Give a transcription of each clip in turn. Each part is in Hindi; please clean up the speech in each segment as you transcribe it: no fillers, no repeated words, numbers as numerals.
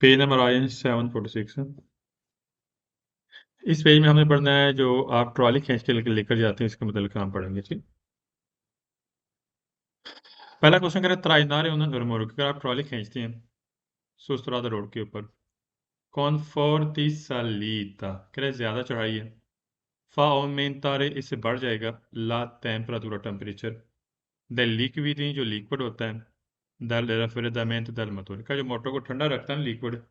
पेज नंबर आए 746 है। इस पेज में हमने पढ़ना है जो आप ट्रॉली खींच के लेकर जाते हैं, इसके मतलब काम पढ़ेंगे। ठीक, पहला क्वेश्चन कह रहा है त्राइनारे उन्होंने रिमोट, अगर आप ट्रॉली खींचते हैं सुस्तरादा रोड के ऊपर, कौन फोर्टी सालीता कह रहे ज्यादा चढ़ाई है, फा aumentare इससे बढ़ जाएगा, ला टेम्परेचर टेम्परेचर, द लिक्विड जो लिक्विड होता है, दल रेफ्रिजरेंट दल मोटर का जो मोटर को ठंडा रखता है लिक्विड,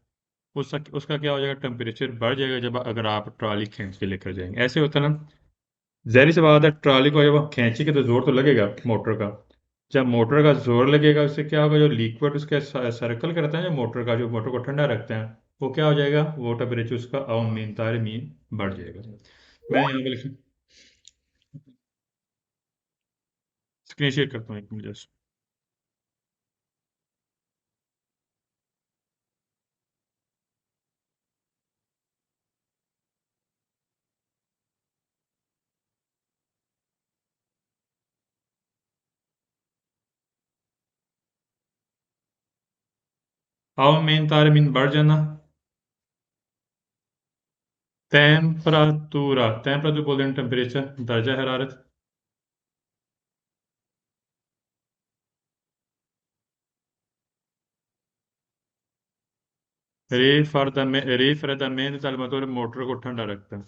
उसका उसका क्या हो जाएगा, टेम्परेचर बढ़ जाएगा जब अगर आप ट्रॉली खींच के लेकर जाएंगे। ऐसे होता है ना, ज़ाहिर सी बात है ट्रॉली को जब आप खींचेंगे तो जोर तो लगेगा मोटर का। जब मोटर का जोर लगेगा उससे क्या होगा, जो लिक्विड उसके सर्कल करता है जो मोटर का, जो मोटर को ठंडा रखता है, वो क्या हो जाएगा, वो टेम्परेचर उसका अमीन मीन बढ़ जाएगा। मैं यहाँ पे लिखूँ, स्क्रीन शेयर करता हूँ एक मिनट जस्ट। अमीन मीन बढ़ जाना, टेम्परातुरा टेम्परेचर बोलते हैं टेम्परेचर, दर्जा हरारत, रेफ्रिजरेंट दल मोटर को ठंडा रखता है।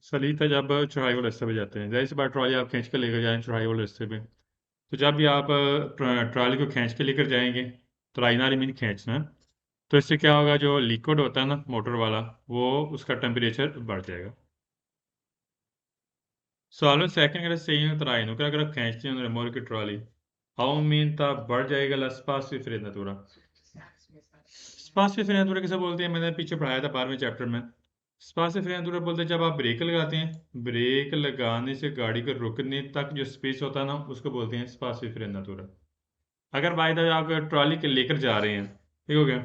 सलीता जब चढ़ाई वाले रास्ते पे जाते हैं, जैसे बार ट्रॉली आप खींच के लेकर जाएं चढ़ाई वाले रास्ते पे, तो जब भी आप ट्रॉली को खींच के लेकर जाएंगे, तो राइनारी मीन खींचना है, तो इससे क्या होगा, जो लिक्विड होता है ना मोटर वाला, वो उसका टेम्परेचर बढ़ जाएगा। सवाल में सेकंड अगर सही है तो राइन होकर अगर आप खींचते हैं रिमोट की ट्रॉली, हाउ मीन तब बढ़ जाएगा ला स्पासियो फ्रेनाtura। स्पासियो फ्रेनाtura किसे बोलते हैं, मैंने पीछे पढ़ाया था 12वें चैप्टर में। स्पासियो फ्रेनाtura बोलते हैं जब आप ब्रेक लगाते हैं, ब्रेक लगाने से गाड़ी को रुकने तक जो स्पेस होता है ना, उसको बोलते हैं स्पासियो फ्रेनाtura। अगर बाय द वे आप ट्रॉली के लेकर जा रहे हैं, ठीक हो गया,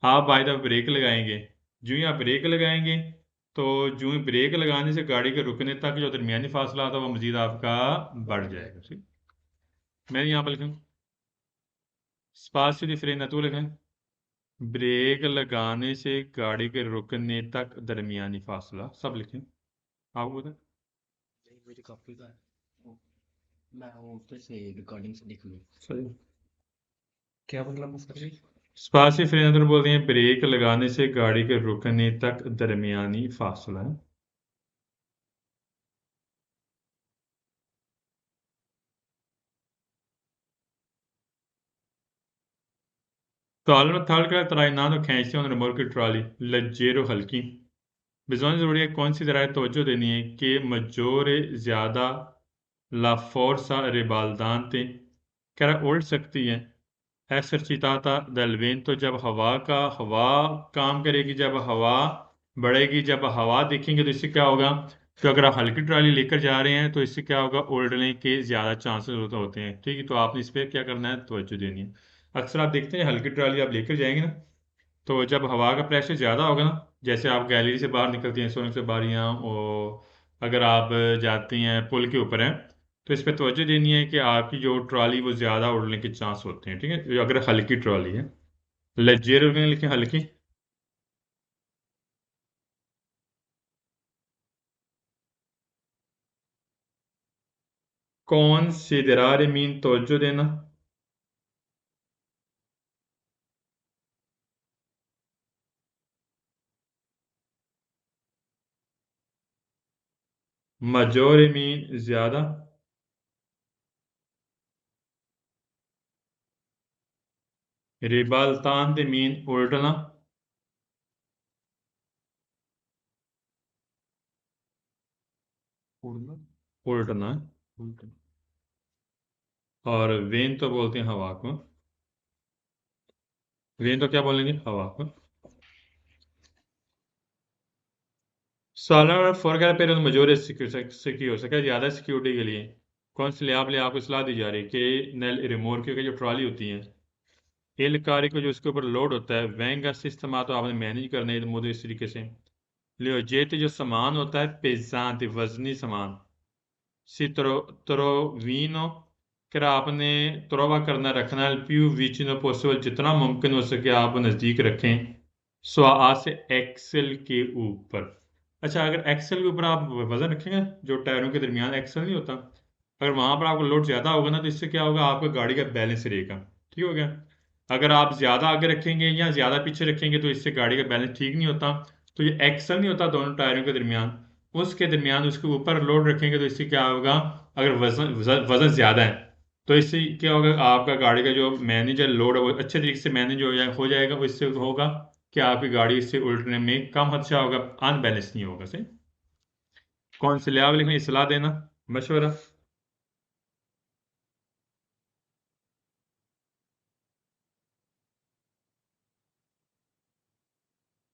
आप बाय द ब्रेक लगाएंगे, जो ही आप ब्रेक लगाएंगे, तो जो ही ब्रेक लगाने से गाड़ी के रुकने तक जो दरमियानी फासला था वो मजीद आपका बढ़ जाएगा। ठीक, मैं यहाँ पर लिखूँ स्पासियो दी फ्रेनाtura लिखें, ब्रेक लगाने से गाड़ी के रुकने तक दरमियानी फासला, सब लिखें। आपको पता सही क्या मतलब उसका? स्पासियो फ्रेनाtura बोलते हैं ब्रेक लगाने से गाड़ी के रुकने तक दरमियानी फासला है। Calma थर्ड का तराइनानो खींचते हैं रिमोट की ट्रॉली लज्जेरो हल्की, बिजोन जरूरी है कौन सी तरह तवज्जो देनी है कि मजोरे ज्यादा ला फोर्सा रिबालदांते कह रहा उड़ सकती है, एसरचिताता दलवेन तो जब हवा काम करेगी, जब हवा बढ़ेगी, जब हवा देखेंगे तो इससे क्या होगा, तो अगर आप हल्की ट्रॉली लेकर जा रहे हैं तो इससे क्या होगा, उड़ने के ज़्यादा चांसेस होते हैं। ठीक है, तो आपने इस पर क्या करना है, तवज्जो देनी है। अक्सर आप देखते हैं हल्की ट्रॉली आप लेकर जाएंगे ना, तो जब हवा का प्रेशर ज़्यादा होगा ना, जैसे आप गैलरी से बाहर निकलती हैं सोनम से बारियाँ, और अगर आप जाती हैं पुल के ऊपर हैं, तो इस पर तवज्जो देनी है कि आपकी जो ट्रॉली वो ज़्यादा उड़ने के चांस होते हैं। ठीक है, अगर हल्की ट्रॉली है, लेजेर में लिखें हल्की। कौन सिदरार मीन तवज्जो देना, मजोर मीन ज़्यादा, रिबालतान दे मीन उल्टना, उल्टना, और वेन तो बोलते हैं हवा को, वेन तो क्या बोलेंगे, हवा को। सालाना फॉरगैर पे मजोर सिक्योर हो सके ज़्यादा सिक्योरिटी के लिए, कौन सी ले आपको सलाह दी जा रही है कि नल रिमोट की जो ट्रॉली होती है, एल कारी को जो उसके ऊपर लोड होता है, वैन का सिस्टम तो आपने मैनेज करना है मुझे इस तरीके से, लियो जेट जो सामान होता है पेजांत वजनी सामान, si trovino, फिर आपने तरोवा करना रखना है più vicino possible, जितना मुमकिन हो सके आप नज़दीक रखें स्वाहा से एक्सेल के ऊपर। अच्छा, अगर एक्सेल के ऊपर आप वजन रखेंगे, जो टायरों के दरमियान एक्सेल नहीं होता, अगर वहां पर आपको लोड ज़्यादा होगा ना, तो इससे क्या होगा, आपका गाड़ी का बैलेंस रहेगा। ठीक हो गया। अगर आप ज़्यादा आगे रखेंगे या ज़्यादा पीछे रखेंगे तो इससे गाड़ी का बैलेंस ठीक नहीं होता। तो ये एक्सेल नहीं होता दोनों टायरों के दरमियान, उसके दरमियान उसके ऊपर लोड रखेंगे तो इससे क्या होगा, अगर वजन वजन वजन ज़्यादा है तो इससे क्या होगा, आपका गाड़ी का जो मैनेज है लोड है वो अच्छे तरीके से मैनेज हो जाएगा। इससे होगा कि आपकी गाड़ी इससे उल्टने में कम खदशा होगा, अनबैलेंस नहीं होगा। सही। कौन से लिहाज लिखें, सलाह देना, मशवरा।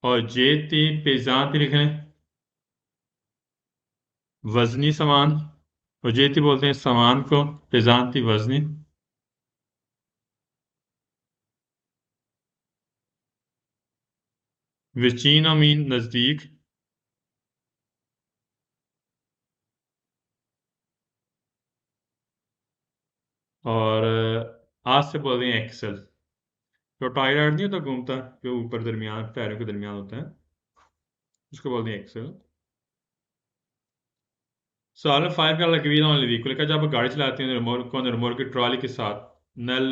और जेती पेजांती लिखें, वजनी सामान। और जेती बोलते हैं सामान को, पेजांती वजनी। विचीनो मीन नजदीक। और आज से बोलते हैं एक्सल। जो टायर नहीं होता घूमता, जो ऊपर दरमियान टायरों के दरमियान होता है, उसको बोलते हैं एक्सल। सवाल में फायर का लकीर ऑन व्हीकल का, जब आप गाड़ी चलाते हैं रिमोट की ट्रॉली के साथ नल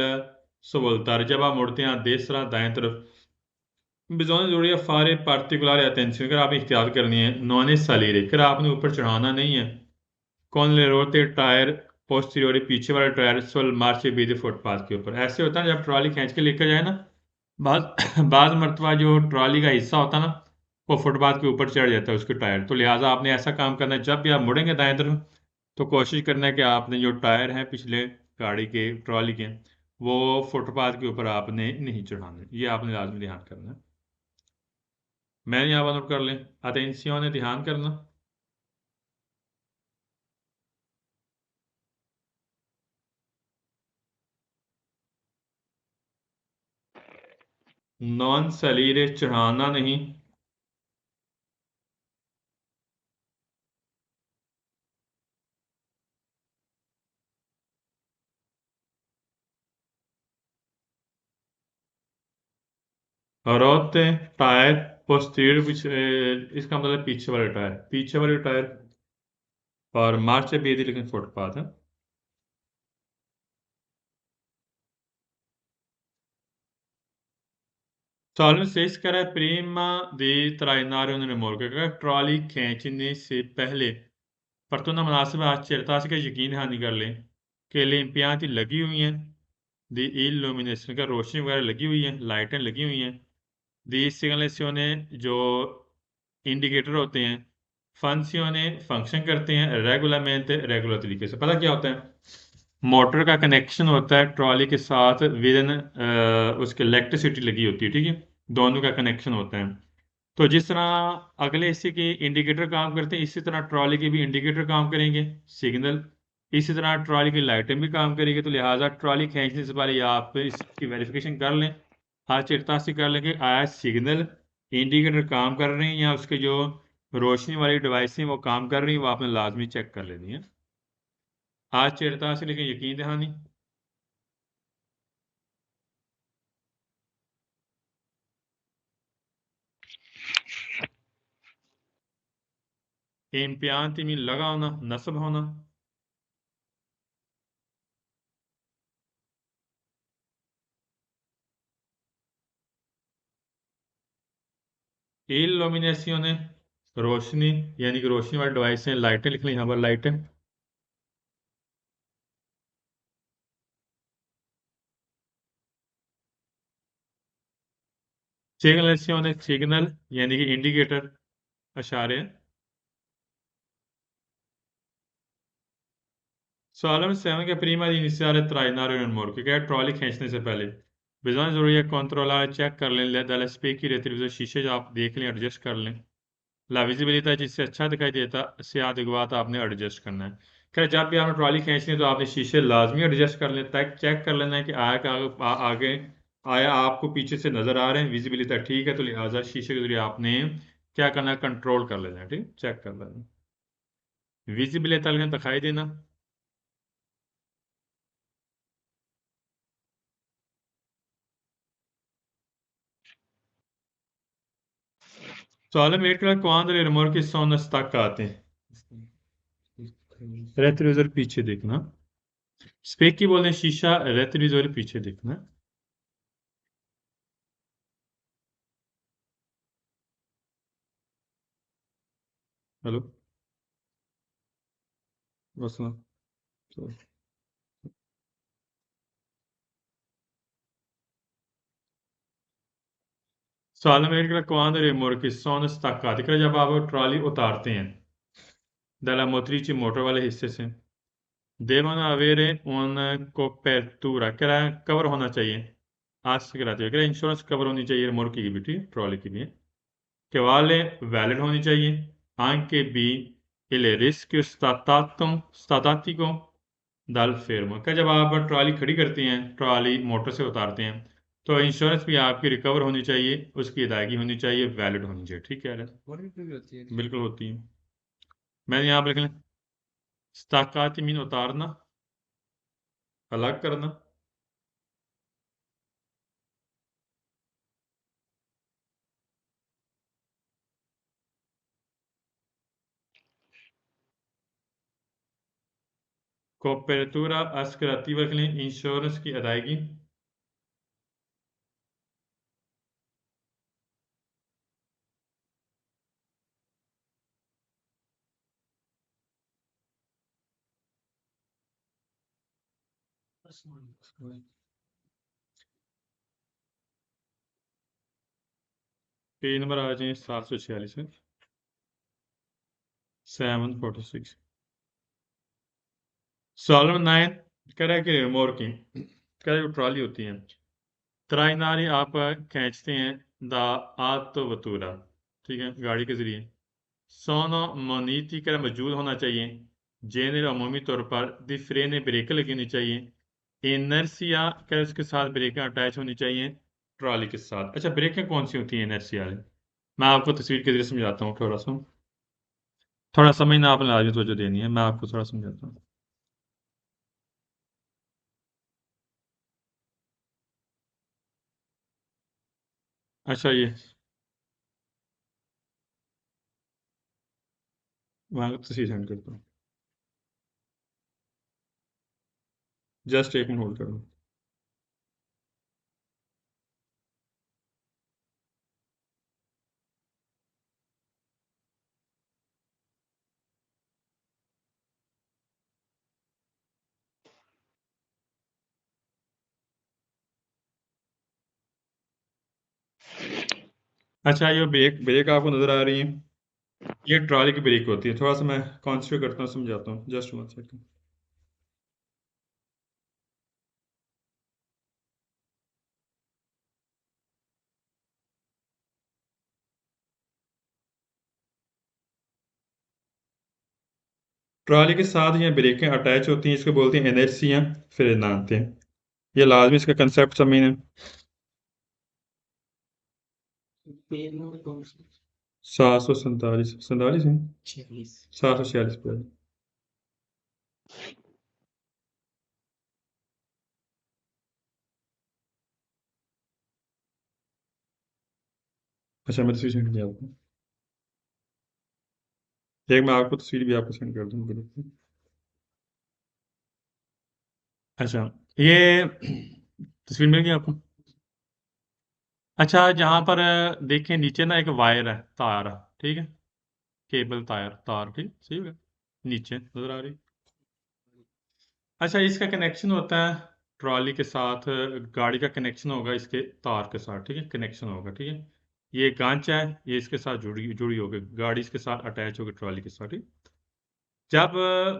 सोल्तार, जब आप मुड़ते हैं देसरा दाएं तरफ, बिजोन जरूरी है फारे पार्टिकुलर अटेंशन कर आपने इख्तियार करनी है, नॉन सलीरे कर आपने ऊपर चढ़ाना नहीं है, कौन ले रोते टायर पोस्टीरियर पीछे वाले टायर सोल मार्च बीते फुटपाथ के ऊपर। ऐसे होता है जब ट्रॉली खींच के लेकर जाए ना, बाज मरतबा जो ट्रॉली का हिस्सा होता है ना, वो फुटपाथ के ऊपर चढ़ जाता है उसके टायर। तो लिहाजा आपने ऐसा काम करना है, जब भी आप मुड़ेंगे दाएं तरफ तो कोशिश करना है कि आपने जो टायर हैं पिछले गाड़ी के ट्रॉली के, वो फुटपाथ के ऊपर आपने नहीं चढ़ाने। ये आपने लाजमी ध्यान करना है। मैंने यहाँ नोट कर लें, अटेंशियों ने ध्यान करना। नॉन सलीरे चढ़ाना नहीं। रोते टायर पोस्टीरियर पीछे, इसका मतलब पीछे वाले टायर, पीछे वाले टायर। और मार्च बेदी लेकिन फुटपाथ है। Salvo se है prima di trainare un remorque, अगर ट्रॉली खींचने से पहले फर्तुना मुनासिब आश्चर्यता से यकीन हानि कर लें कि ले impianti लगी हुई हैं, दी illumination का रोशनी वगैरह लगी हुई है, लाइटें लगी हुई हैं, दी सिग्नलेशियोने जो इंडिकेटर होते हैं, फंक्शियोने फंक्शन करते हैं, रेगुलरमेंट रेगुलर तरीके से। पता क्या होता है, मोटर का कनेक्शन होता है ट्रॉली के साथ विद इन, उसके इलेक्ट्रिसिटी लगी होती है, ठीक है, दोनों का कनेक्शन होता है। तो जिस तरह अगले हिस्से के इंडिकेटर काम करते हैं, इसी तरह ट्रॉली के भी इंडिकेटर काम करेंगे, सिग्नल। इसी तरह ट्रॉली की लाइटें भी काम करेंगी। तो लिहाजा ट्रॉली खींचने से पहले या आप इसकी वेरिफिकेशन कर लें, हर चिटता से कर लें कि आया सिग्नल इंडिकेटर काम कर रहे हैं या उसके जो रोशनी वाली डिवाइस हैं वो काम कर रही हैं, वो आपने लाजमी चेक कर लेनी है। आज चिड़ता से लेकिन यकीन दहानी। इम्तिहान में लगा होना, नस्ब होना। इल्यूमिनेशन है रोशनी, यानी कि रोशनी वाली डिवाइस हैं, लाइटें लिख ली यहाँ पर, लाइटें। सिग्नलेशन है सिग्नल, यानी कि इंडिकेटर, इशारे। Solamente che prima di iniziare a trainare un remorque, क्या ट्रॉली खींचने से पहले बिजनेस जरूरी है कंट्रोलर चेक कर लें, दाला स्पेकी रेट्रिब्यूटर शीशे जो आप देख लें, एडजस्ट कर लें। ला विजिबिलिटी जिससे अच्छा दिखाई देता से आदि आपने एडजस्ट करना है। खैर, जब भी आपने ट्रॉली खींचनी है तो आपने शीशे लाजमी एडजस्ट कर लें, ताकि चेक कर लेना है कि आगे आया आपको पीछे से नजर आ रहे हैं, विजिबिलिटी ठीक है, तो लिहाजा शीशे के जरिए आपने क्या करना है, कंट्रोल कर लेना है, ठीक, चेक कर लेना है। विजिबिलिटी तलगन दिखाई देना। Solamente quando le remorque sono staccate. रेट्रोविजर पीछे देखना। स्पेक की बोलते हैं शीशा रेट्रोविजर पीछे देखना। हेलो वसलम। Solamente quando le remorque sono staccate, कि जब आप ट्रॉली उतारते हैं dalla motrice मोटर वाले हिस्से से, devono avere una copertura, cover होना चाहिए। assicurativa, कि इंश्योरेंस कवर होनी चाहिए रिमोर्क की भी, ठीक ट्रॉली की भी, che vale वैलिड होनी चाहिए। anche B il rischio statico dal fermo, क्या जब आप ट्रॉली खड़ी करती हैं, ट्रॉली मोटर से उतारते हैं, तो इंश्योरेंस भी आपकी रिकवर होनी चाहिए, उसकी अदायगी होनी चाहिए, वैलिड होनी चाहिए। ठीक है बिल्कुल होती है। मैंने यहाँ पर लिख लें स्टाकाती मीन उतारना, अलग करना। कोपेरतूरा अस्करातीवा के लिए इंश्योरेंस की अदायगी। पेज नंबर आ जाए 746 में 746। सॉल्व 9 कह रहा है कि रिमोर की कह रहा है ट्रॉली होती है, त्राइनारी आप खींचते हैं द आत्वतूरा, ठीक है गाड़ी के जरिए। सोनो मोनीति का मौजूद होना चाहिए। जेनर अमूमी तौर पर द फ्रेन ब्रेक लगी होनी चाहिए। इनर्सिया का उसके साथ ब्रेकें अटैच होनी चाहिए ट्रॉली के साथ। अच्छा ब्रेकें कौन सी होती हैं इनर्सिया वाली, मैं आपको तस्वीर के जरिए समझाता हूँ। थोड़ा समझना आपने लाजमी तवज्जो देनी है, मैं आपको थोड़ा समझाता हूँ। अच्छा ये वहाँ तस्वीर सेंड करता हूँ, जस्ट एक मिनट होल्ड करो। अच्छा ये ब्रेक ब्रेक आपको नजर आ रही है, ये ट्रॉली की ब्रेक होती है। थोड़ा सा मैं कॉन्सेंट्रेट करता हूँ, समझाता हूँ, जस्ट 1 सेकंड। ट्रॉली के साथ ये ब्रेकें अटैच होती हैं, इसको बोलते हैं इनर्शिया फिर नानते हैं। ये लाजमी इसका कंसेप्ट समझना। 747 है, 746 पे। अच्छा मैं तस्वीर सेंड किया आपको, एक मैं आपको तस्वीर भी आपको सेंड कर दूँ। अच्छा ये तस्वीर मिल गई आपको। अच्छा जहाँ पर देखें नीचे ना एक वायर है, तार है, ठीक है, केबल तार तार, ठीक सही होगा, नीचे नजर आ रही। अच्छा इसका कनेक्शन होता है ट्रॉली के साथ, गाड़ी का कनेक्शन होगा इसके तार के साथ, ठीक है, कनेक्शन होगा, ठीक है। ये गांच है, ये इसके साथ जुड़ी जुड़ी होगी, गाड़ी इसके साथ अटैच होगी ट्रॉली के साथ, ठीक। जब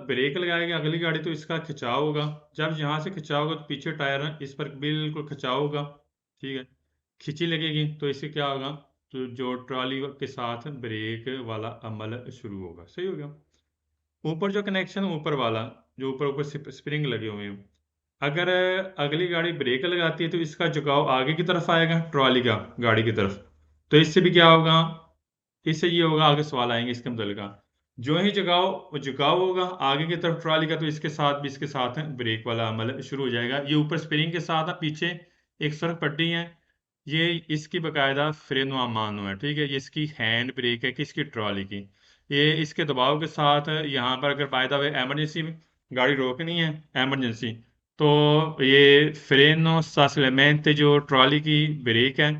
ब्रेक लगाएगा अगली गाड़ी तो इसका खिंचाव होगा, जब यहाँ से खिंचाव होगा तो पीछे टायर है इस पर बिल्कुल खिंचाव होगा, ठीक है। खिंची लगेगी तो इससे क्या होगा, तो जो ट्रॉली के साथ ब्रेक वाला अमल शुरू होगा, सही हो गया। ऊपर जो कनेक्शन ऊपर वाला, जो ऊपर ऊपर स्प्रिंग लगे हुए हैं, अगर अगली गाड़ी ब्रेक लगाती है तो इसका झुकाव आगे की तरफ आएगा ट्रॉली का गाड़ी की तरफ, तो इससे भी क्या होगा, इससे ये होगा, आगे सवाल आएंगे इसके मुतल्लिक। जो ही झुकाव होगा आगे की तरफ ट्रॉली का, तो इसके साथ भी इसके साथ ब्रेक वाला अमल शुरू हो जाएगा। ये ऊपर स्प्रिंग के साथ है, पीछे एक सड़क पट्टी है, ये इसकी बाकायदा फ्रेनो मानो है, ठीक है। ये इसकी हैंड ब्रेक है, किसकी, ट्रॉली की। ये इसके दबाव के साथ यहाँ पर अगर बाय द वे एमरजेंसी गाड़ी रोकनी है, एमरजेंसी, तो ये फ्रेनो सासलेमेंट जो ट्रॉली की ब्रेक है,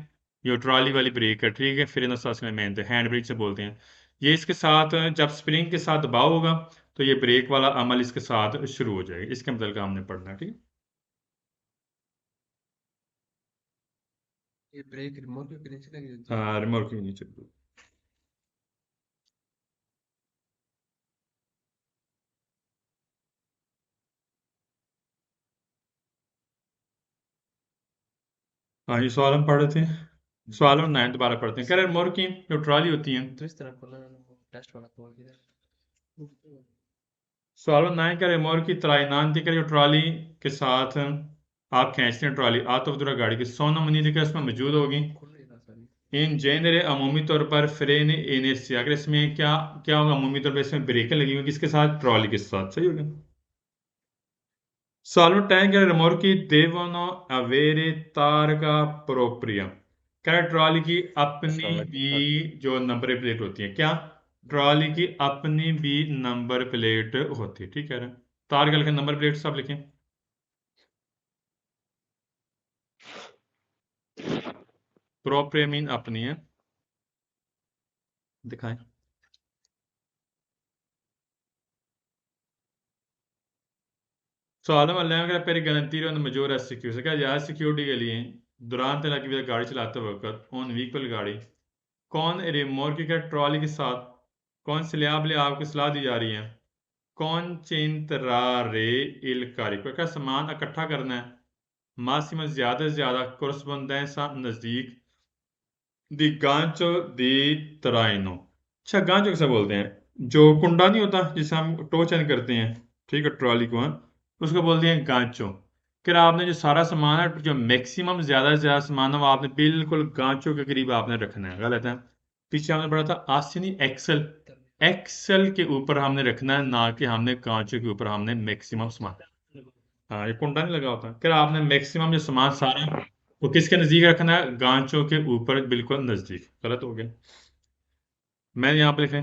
जो ट्रॉली वाली ब्रेक है, ठीक है, फ्रेनो सासलेमेंट हैंड ब्रेक से बोलते हैं। ये इसके साथ जब स्प्रिंग के साथ दबाव होगा तो ये ब्रेक वाला अमल इसके साथ शुरू हो जाएगा। इसके मतलब का हमने पढ़ना है, ठीक है। ये ब्रेक रिमोट के नीचे लगी होती है। हाँ, रिमोट के नीचे। हाँ, ये सवाल हम पढ़ रहे थे, सवाल हम 9 दोबारा पढ़ते हैं। कह रहे रिमोट की जो ट्रॉली होती है, तो इस तरह खोलना वो टेस्ट वाला खोल के सवाल 9 कह रहे रिमोट की तराइनान थी, कह रहे जो ट्रॉली के साथ आप खींचते हैं ट्रॉली आतोफदुरा गाड़ी की सोना मनी थी, इसमें मौजूद होगी खोल नहीं रहा सारी। इन जेनरे अमूमी तौर पर फ्रेन इनर्शिया। अगर इसमें क्या क्या होगा, अमूमी तौर पर इसमें ब्रेकें लगी होगी, किसके साथ, ट्रॉली के साथ, सही होगा। Salvo remorchi devono avere targa propria। क्या है, ट्रॉली की अपनी भी जो नंबर प्लेट होती है, क्या, ट्रॉली की अपनी भी नंबर प्लेट होती है, ठीक है। तारगा लिखें, नंबर प्लेट सब लिखें। प्रोप्रिया मीन अपनी है, दिखाएं। सवालों में लेंगे per garantire una maggiore sicurezza, क्या ज्यादा सिक्योरिटी के लिए दौरान तला की गाड़ी चलाते वक्त ऑन व्हीकल गाड़ी कौन रिमोट की ट्रॉली के साथ कौन स्लैब ले आपको सलाह दी जा रही है, कौन चिंतरारे इल कार्य को क्या सामान इकट्ठा करना है, मासिम ज्यादा से ज्यादा कोरस्पोंडेंसा नजदीक दी गांचो दी तराइनो। अच्छा, गांचो किसे बोलते हैं, जो कुंडा नहीं होता जिसे हम टो चैन करते हैं, ठीक है, ट्रॉली को, हाँ, उसको बोलते हैं गांचो। फिर आपने जो सारा सामान है, जो मैक्सिमम ज्यादा से ज्यादा सामान है, वो आपने बिल्कुल गांचो के करीब आपने रखना है, गलत है। पीछे हमने पढ़ा था आसिनी एक्सल, एक्सल के ऊपर हमने रखना है, ना कि हमने गांचो के ऊपर हमने मैक्सिमम सामान। हाँ, ये कुंडा नहीं लगा होता, फिर आपने मैक्सिमम जो सामान सारा वो किसके नजदीक रखना है, गांचों के ऊपर बिल्कुल नजदीक। गलत हो गया। मैंने यहाँ पे लिखे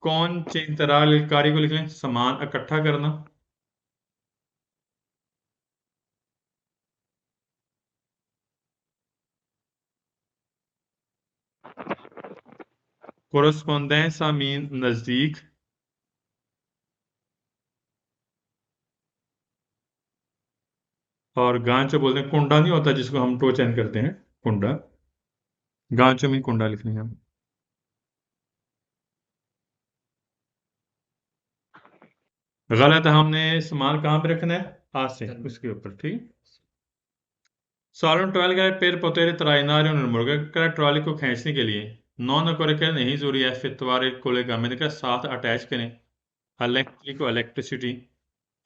कौन चिंतराल कार्य को लिख लें, सामान इकट्ठा करना। कोरस्पोंडेंस मीन नजदीक, और गांचो बोलते हैं, कुंडा नहीं होता जिसको हम टो चैन करते हैं, कुंडा। गांचो मीन कुंडा लिख लेंगे हम। गलत है, हमने सामान कहाँ पे रखना है, हाथ से उसके ऊपर, ठीक। सालों ट्रॉली का पेड़ पोतेरे तराइनारे मुर्गा का ट्रॉली को खींचने के लिए नॉन अकोरिकल नहीं जरूरी है, फितवारे कोलेगामिन का साथ अटैच करें इलेक्ट्रिक इलेक्ट्रिसिटी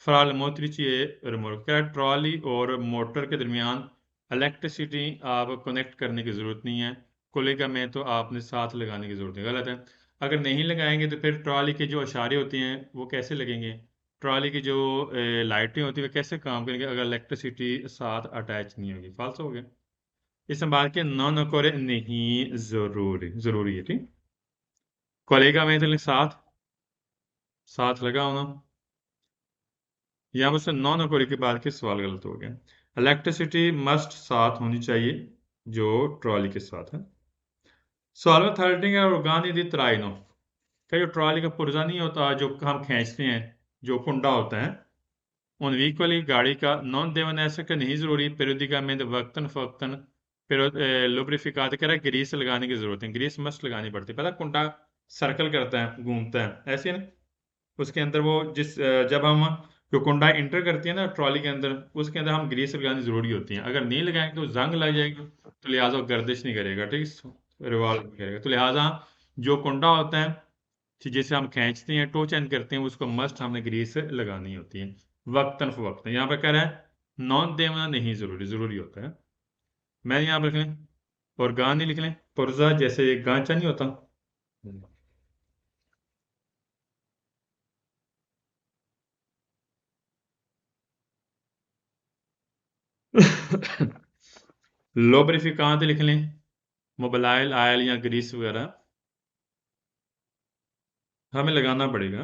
फराल मोतरिची रिमोट क्या, ट्रॉली और मोटर के दरमियान इलेक्ट्रिसिटी आप कनेक्ट करने की ज़रूरत नहीं है, कोलेगा में तो आपने साथ लगाने की ज़रूरत है। गलत है, अगर नहीं लगाएंगे तो फिर ट्रॉली के जो अशारे होते हैं वो कैसे लगेंगे, ट्रॉली की जो लाइटें होती हैं वो कैसे काम करेंगे अगर इलेक्ट्रिसिटी साथ अटैच नहीं होगी, फाल्स हो गया। इस संभाल के नॉन अकोरे नहीं जरूरी जरूरी है, ठीक। कोलेगा में तो साथ साथ लगा होना, यहाँ मुझसे नॉन अकोरी के बाद के सवाल गलत हो गया। इलेक्ट्रिसिटी मस्ट साथ होनी चाहिए जो ट्रॉली के साथ है। सवाल में थर्टिंग और organi दी तराइनो, क्या जो ट्रॉली का पुर्जा नहीं होता जो हम खींचते हैं, जो कुंडा होता है, उन व्हीकली गाड़ी का नॉन देवन ऐसा का नहीं जरूरी पेरोदिका में वक्तन फक्तन लुब्रिफिकात कह रहा है ग्रीस लगाने की जरूरत है, ग्रीस मस्ट लगानी पड़ती है। पता कुंडा सर्कल करता है, घूमता है ऐसे ना, उसके अंदर वो जब हम जो कुंडा इंटर करती है ना ट्रॉली के अंदर, उसके अंदर हम ग्रीस लगानी जरूरी होती है, अगर नहीं लगाएंगे तो जंग लग जाएगी, तो लिहाजा वो गर्दिश नहीं करेगा, ठीक, रिवॉल्व नहीं करेगा। तो लिहाजा जो कुंडा होता है जिसे हम खींचते हैं टो चेंज करते हैं, उसको मस्ट हमने ग्रीस लगानी होती है वक्तन फवक्तन। यहाँ पर कह रहा है नॉन देना नहीं जरूरी, जरूरी होता है। मैं यहाँ पर लिख लें और गान नहीं लिख लें, पुर्जा जैसे गांचा नहीं होता, लोबरिफिकांट लिख लें, मोबिलाइल आयल या ग्रीस वगैरह हमें लगाना पड़ेगा,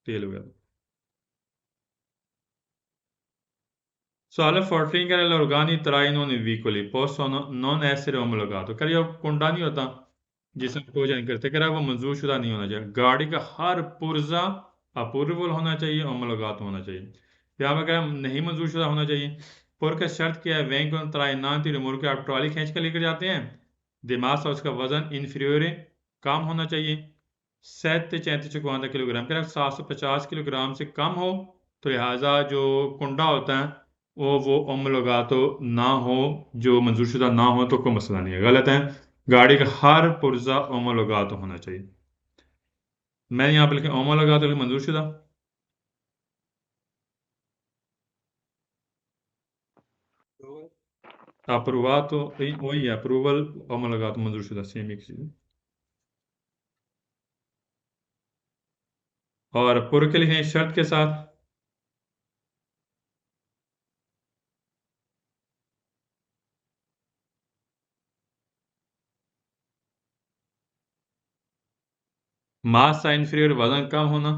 तेल वगैरह। Solo fortingere gli organi trainano i vicoli, possono non essere omologati। कह रही कुंडा नहीं होता जिसमें कोई नहीं करते, कह रहा वो मंजूर शुदा नहीं होना चाहिए। गाड़ी का हर पुर्जा अप्रूवल होना चाहिए, ओमोलोगात होना चाहिए। यहाँ पर कह नहीं मंजूर शुदा होना चाहिए। पुर का शर्त क्या है? वैंक त्राइनाती रिमोट के आप ट्रॉली खींच कर लेकर जाते हैं, दिमाग से उसका वजन इन्फीरियर कम होना चाहिए 734 किलोग्राम। कह रहा 750 किलोग्राम से कम हो तो लिहाजा जो कुंडा होता है वो ओमलोगातो ना हो, जो मंजूरशुदा ना हो तो कोई मसला नहीं है। गलत है, गाड़ी का हर पुर्जा ओमलोगातो होना चाहिए। मैंने यहाँ पे लिखा ओमलोगातो मंजूरशुदा। अप्रूवातो वही है, अप्रूवल ओमलोगातो मंजूरशुदा सेम एक चीज। और पुर के लिखे शर्त के साथ मास सा इंफीरियर वजन कम होना।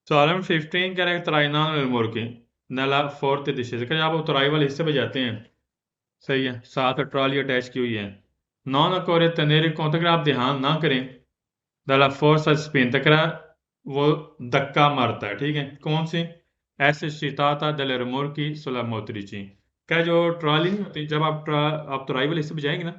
सॉलम 15 कह रहा है तराइनान की नला फोर्थ दिशा से, आप उतराई वाले हिस्से पे जाते हैं, सही है, साथ ट्रॉली अटैच की हुई है। नॉन अकोरे तनेरे को तक आप ध्यान ना करें, दला फोर्स स्पिन तक वो धक्का मारता है, ठीक है। कौन सी? ऐसे शिताता दल रिमोर की सुलह मोतरीची। क्या जो ट्रॉली नहीं होती, जब आप तुराई वाले हिस्से पे जाएंगे ना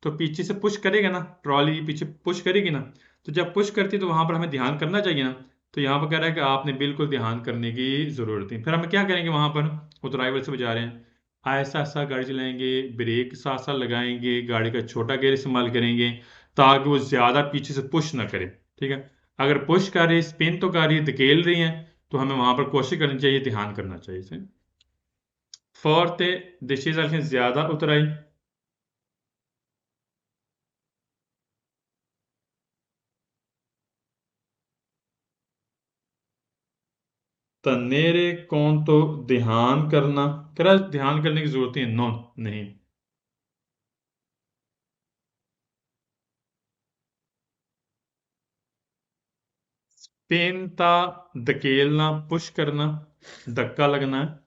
तो पीछे से पुश करेगा ना, ट्रॉली पीछे पुश करेगी ना, तो जब पुश करती है तो वहां पर हमें ध्यान करना चाहिए ना। तो यहाँ पर कह रहा है कि आपने बिल्कुल ध्यान करने की जरूरत है। फिर हम क्या करेंगे वहां पर, वो तुराई वाले से जा रहे हैं, ऐसा ऐसा गाड़ी चलाएंगे, ब्रेक साथ साथ लगाएंगे, गाड़ी का छोटा गियर इस्तेमाल करेंगे ताकि वो ज्यादा पीछे से पुश ना करे, ठीक है। अगर पुश कर रही, स्पिन तो कर रही है, धकेल रही है, तो हमें वहां पर कोशिश करनी चाहिए, ध्यान करना चाहिए इसे। फोर्थ दिशा ज्यादा उतराई, तनेरे कौन तो ध्यान करना, करा ध्यान करने की जरूरत है, नो नहीं। स्पिन था धकेलना, पुश करना, धक्का लगना है।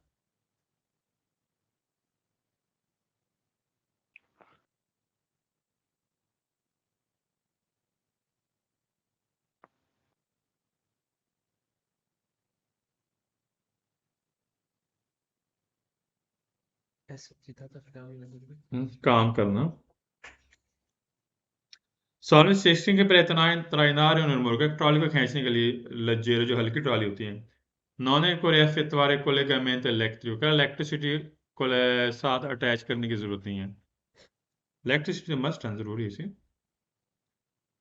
ऐसे सीधा था फिर आगे लगे हुए। काम करना। सॉलिड सिस्टम के तराइनार ट्रॉली को खींचने के लिए लज्जेरो जो हल्की ट्रॉली होती है, नॉन एफेक्टवारे कोलेगामेंट इलेक्ट्रिक का इलेक्ट्रिसिटी को साथ अटैच करने की जरूरत नहीं है। इलेक्ट्रिसिटी मस्ट है, जरूरी है इसे।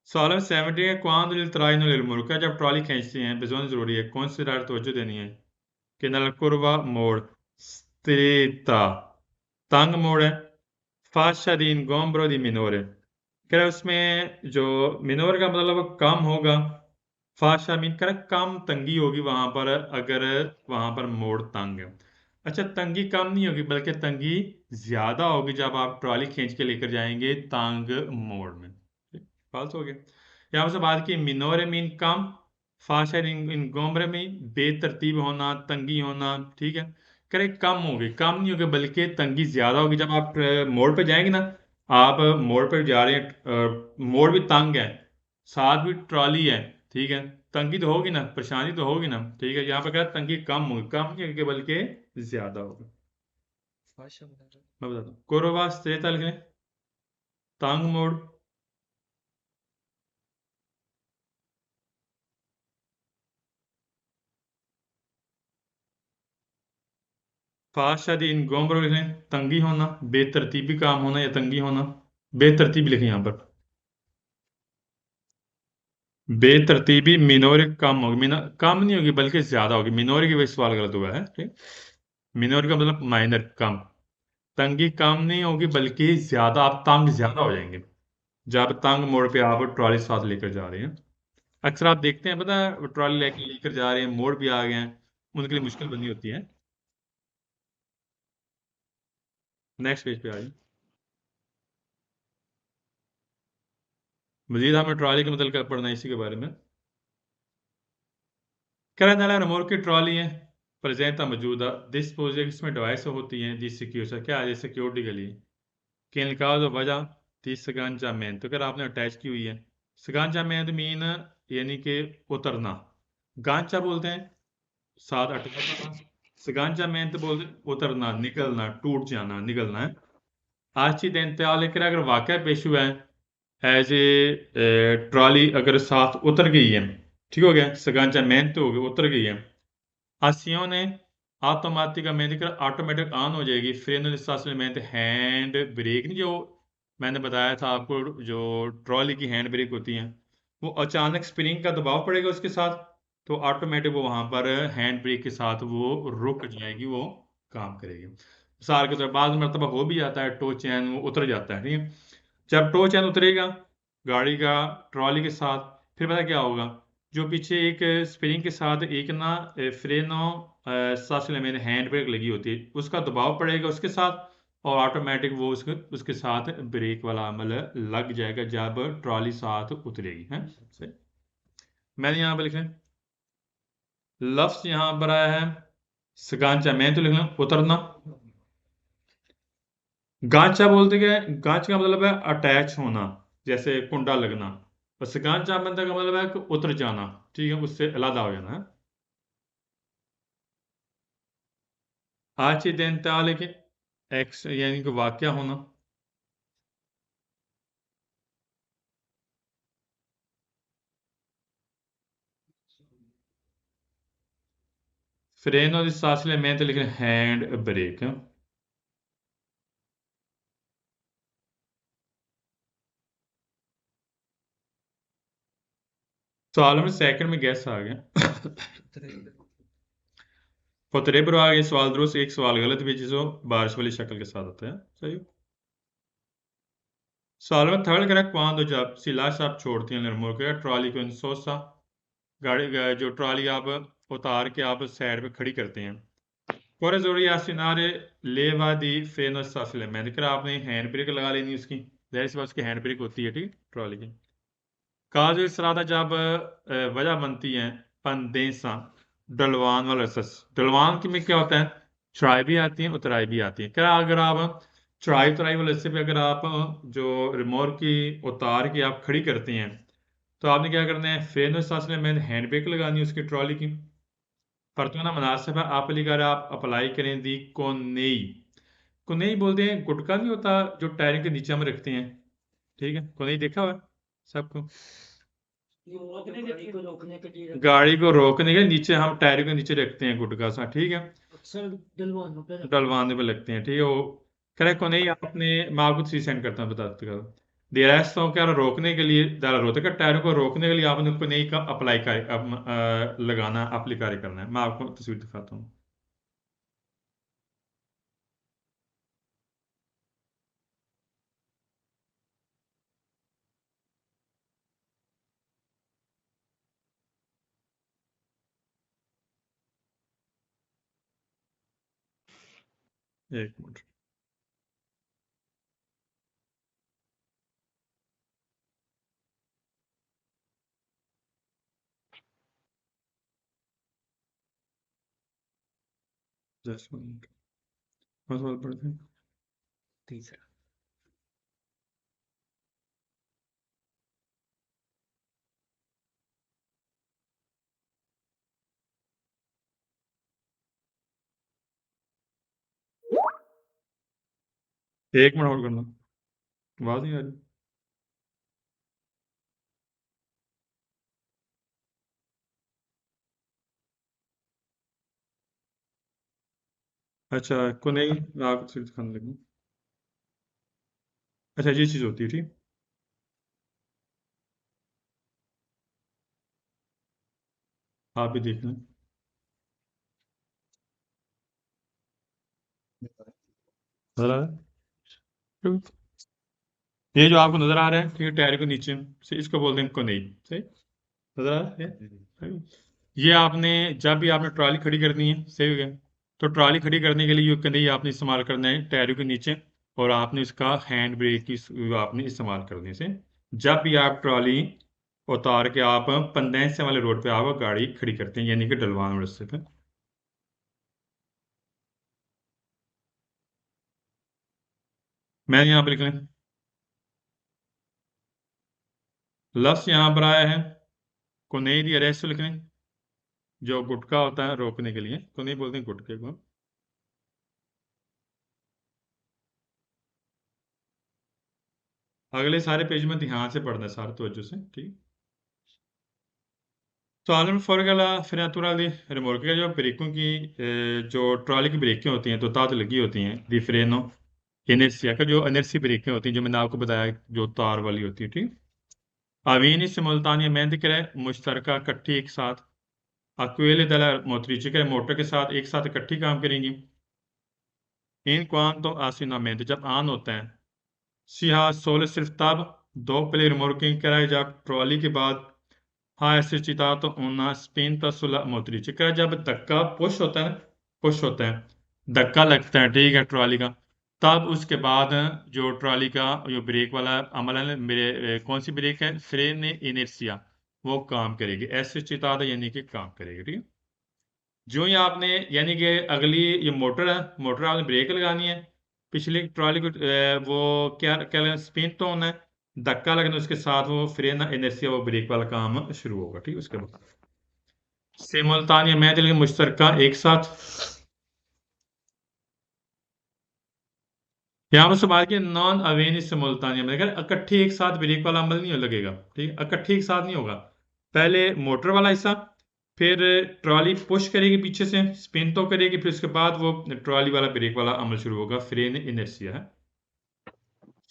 सॉलिड 70 के क्वांद तराइन का जब ट्रॉली खींचते हैं बेजोन जरूरी है कौन सी राय तवज्जो देनी है कि नल कुर्वा मोड़ स्थिरता, तंग मोड़ है, फाशा दी इंगोम्ब्रो दी मिनोरे। कह रहा है उसमें जो मिनोर का मतलब कम होगा, फाशा मीन कह रहा है कम तंगी होगी वहां पर, अगर वहां पर मोड़ तंग है। अच्छा, तंगी कम नहीं होगी बल्कि तंगी ज्यादा होगी जब आप ट्रॉली खींच के लेकर जाएंगे तंग मोड़ में। फाल्स हो गया। यहाँ से बात की मिनोरे मीन कम, फाशा इन गोम्ब्रे में बेतरतीब होना, तंगी होना, ठीक है। करे कम होगी, कम नहीं होगी बल्कि तंगी ज्यादा होगी जब आप मोड़ पे जाएंगे ना। आप मोड़ पे जा रहे हैं, मोड़ भी तंग है, साथ भी ट्रॉली है, ठीक है, तंगी तो होगी ना, परेशानी तो होगी ना, ठीक है। यहाँ पे क्या तंगी कम होगी, कम नहीं होगी बल्कि ज्यादा होगी। फाशा बना रहा मैं बताता हूँ, कोरोबा स्त्रेता लिखें, तंग मोड़, फाशादी इन गोम्बरो लिखें, तंगी होना, बेतरतीबी काम होना या तंगी होना, बेतरतीबी लिखें यहाँ पर। बेतरतीबी मिनोर कम होगी, कम नहीं होगी बल्कि ज्यादा होगी, मिनोर की वजह से सवाल गलत हुआ है, ठीक। मिनोर का मतलब माइनर, कम। तंगी कम नहीं होगी बल्कि ज्यादा, आप तंग ज्यादा हो जाएंगे। जब तंग मोड़ पे आप ट्रॉली साथ लेकर जा रहे हैं। अक्सर आप देखते हैं, पता है, ट्रॉली लेकर जा रहे हैं, मोड़ भी आ गए हैं, उनके लिए मुश्किल बनी होती है। नेक्स्ट पेज पे आ जाए। मजीद हमें ट्रॉली के मतलब पढ़ना है इसी के बारे में। कहने वाला रिमोट की ट्रॉली है प्रेजेंट मौजूदा डिस्पोजेबल, इसमें डिवाइस होती हैं दी सिक्योर क्या है सिक्योरिटी के लिए। कि निकाल दो वजह थी सगांजा मैन, तो अगर आपने अटैच की हुई है। सगांजा मैन मीन यानी कि उतरना। गांचा बोलते हैं साथ अटैच करना। सगांजा मैन तो बोलते हैं उतरना, निकलना, टूट जाना, निकलना है। आज की दिन त्याल लेकर अगर वाकया पेश हुआ है एज ए ट्रॉली अगर साथ उतर गई है, ठीक हो गया, सगांजा मैन तो हो गया उतर गई है। azione automaticamente ऑटोमेटिक ऑन हो जाएगी। फ्रेनो डिस्प्लेसमेंट हैंड ब्रेक नहीं, जो मैंने बताया था आपको, जो ट्रॉली की हैंड ब्रेक होती हैं, वो अचानक स्प्रिंग का दबाव पड़ेगा उसके साथ, तो ऑटोमेटिक वो वहां पर हैंड ब्रेक के साथ वो रुक जाएगी, वो काम करेगी। मिसाल के तौर पर बाद मरतबा हो भी जाता है, टो चैन वो उतर जाता है, ठीक है। जब टो चैन उतरेगा गाड़ी का ट्रॉली के साथ, फिर पता क्या होगा, जो पीछे एक स्प्रिंग के साथ एक ना फ्रेनो साथ में हैंड ब्रेक लगी होती है, उसका दबाव पड़ेगा उसके साथ, और ऑटोमेटिक वो उसके उसके साथ ब्रेक वाला अमल लग जाएगा जब ट्रॉली साथ उतरेगी है। सही। मैंने यहाँ पर लिखा है, लफ्ज यहाँ पर आया है सगांचा, मैं तो लिख लूँ उतरना। गांचा बोलते क्या है, गांच का मतलब है अटैच होना, जैसे कुंडा लगना। और सगांचा बंदा का मतलब है कि उतर जाना, ठीक है, उससे अलग हो जाना है। accidental के एक्स यानी कि वाकया होना। फ्रेनो di facilmente लिख रहे हैं हैंड ब्रेक। सवाल में सेकंड में गैस आ गया। Potrebbe. पोतरेब्रो आ गया सवाल दुरुस्त, एक सवाल गलत भी जिसको बारिश वाली शक्ल के साथ आता है। सही। सवाल में थर्ड करेक्ट quando जब सिलाश आप छोड़ती हैं लड़मोड़ के ट्रॉली को इंसोसा, गाड़ी जो ट्रॉली आप उतार के आप साइड पे खड़ी करते हैं। फॉर जरूरी आसिनारे लेवा दी फेनो साफिले, मैंने कहा आपने हैंड ब्रेक लगा लेनी उसकी, जाहिर सी बात उसकी हैंड ब्रेक होती है, ठीक, ट्रॉली की। काज इस तरह था जब वजह बनती है पंदेसा डलवान वाला रसस, डलवान की में क्या होता है, चढ़ाई भी आती है उतराई भी आती है। क्या अगर आप चढ़ाई उतराई वाले रस्से पे अगर आप जो रिमोट की उतार के आप खड़ी करते हैं, तो आपने क्या करना है, फ्रेनो सांस में मैंने हैंड ब्रेक लगानी है उसकी ट्रॉली की। परतुना मुनासिब है आप अगर आप अप्लाई करें दी कोनेई। कोनेई बोलते हैं गुटका नहीं होता जो टायरिंग के नीचे हम रखते हैं, ठीक है, कोनेई देखा हुआ है सबको। गाड़ी को रोकने के नीचे हम टायर के नीचे रखते हैं गुटका सा, ठीक है, डलवाने पे लगते हैं, ठीक है, वो करेक्ट को नहीं आपने, मैं आपको 3 सेंड करता हूँ बताते करो। DRS तो क्या रोकने के लिए दारा रोते का टायरों को रोकने के लिए आपने को नहीं का अप्लाई कर लगाना अप्लाई करना है। मैं आपको तस्वीर दिखाता हूँ। एक मिनट। जस्ट मिनट, कौन सा सवाल पढ़ते हैं। Tisera. एक मिनट होल्ड करना, आवाज नहीं आ रही। अच्छा को नहीं, मैं आपको तस्वीर दिखाने लगी। अच्छा ये चीज़ होती है, ठीक, आप भी देख लें। बता रहा है? ये जो आपको नजर आ रहा है, ठीक है, टायर के नीचे से, इसको बोलते हैं कोनेई। सही नजर आ रहा है? सही। ये आपने जब भी आपने ट्रॉली खड़ी करनी है, सही हो गया, तो ट्रॉली खड़ी करने के लिए ये कनेई आपने इस्तेमाल करना है टायरों के नीचे, और आपने इसका हैंड ब्रेक की आपने इस्तेमाल करने से जब भी आप ट्रॉली उतार के आप पंदेसरे वाले रोड पे आप गाड़ी खड़ी करते हैं, यानी कि ढलवान रास्ते पे। मैंने यहाँ पे लिख लें, लफ्स यहाँ पर आया है कोनेई दी अरेस्ट लिख लें, जो गुटका होता है रोकने के लिए, कोनेई बोलते हैं गुटके को। अगले सारे पेज में ध्यान से पढ़ना है, सारे तवज्जो से, ठीक। तो आलम फॉरगला फिनातुरा दी रिमोर्के का जो ब्रेकों की जो ट्रॉली की ब्रेकें होती हैं तो तार लगी होती हैं दी फ्रेनो इनर्सिया का, जो इनर्सी ब्रेकें होती हैं जो मैंने आपको बताया जो तार वाली होती है, ठीक। अवीनी से मुल्तानिया में दिख रहा है मुश्तरका इकट्ठी एक साथ, अक्वेले दला मोतरीची के मोटर के साथ एक साथ इकट्ठी काम करेंगी। इन क्वान तो आसिना में जब आन होता है सिहा सोलह सिर्फ तब दो प्ले रिमोर्किंग कराए जब ट्रॉली के बाद हाँ ऐसे चिता तो उन्ना स्पिन तो सुलह मोतरी चिकरा जब धक्का पुश होता है, पुश होता है, धक्का लगता है, ठीक है, ट्रॉली का, तब उसके बाद जो ट्रॉली का जो ब्रेक वाला अमल है मेरे कौन सी ब्रेक है, फ्रेन इनर्शिया, वो काम करेगी, ऐसे चिता यानी कि काम करेगी, ठीक है। जो ही आपने यानी कि अगली ये मोटर है, मोटर आपने ब्रेक लगानी है, पिछली ट्रॉली को वो क्या क्या स्पिन तो होना है, धक्का लगना, उसके साथ वो फ्रेन इनर्शिया वो ब्रेक वाला काम शुरू होगा, ठीक है। उसके बाद सिमुल्तान या मैं दिल मुश्तरका एक साथ, यहाँ पर सवाल किया नॉन अवेनी सिमुल्तानिया में, अगर इकट्ठे एक साथ ब्रेक वाला अमल नहीं लगेगा, ठीक है, इकट्ठे एक साथ नहीं होगा। पहले मोटर वाला हिस्सा, फिर ट्रॉली पुश करेगी पीछे से, स्पिन तो करेगी, फिर उसके बाद वो ट्रॉली वाला ब्रेक वाला अमल शुरू होगा, फ्रेन इनर्शिया है।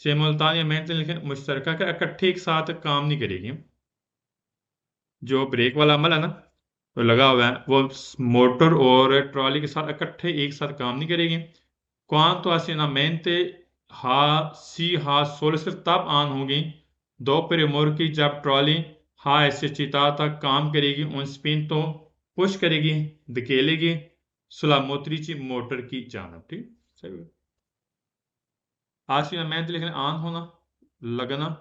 सिमुल्तानिया में लेकिन मुश्तरका का इकट्ठे एक साथ काम नहीं करेगी, जो ब्रेक वाला अमल है ना वो लगा हुआ है, वो मोटर और ट्रॉली के साथ इकट्ठे एक साथ काम नहीं करेगी। Quanto assignamente ha si ha solicitor तब ऑन होगी दो प्रेमोर की जब ट्रॉली हा ऐसे चिता तक काम करेगी, उन स्पिन तो पुश करेगी, धकेलेगी सुलामोत्री मोटर की जानब, ठीक। सही। आसिनामेंट लिखने ऑन होना, लगना।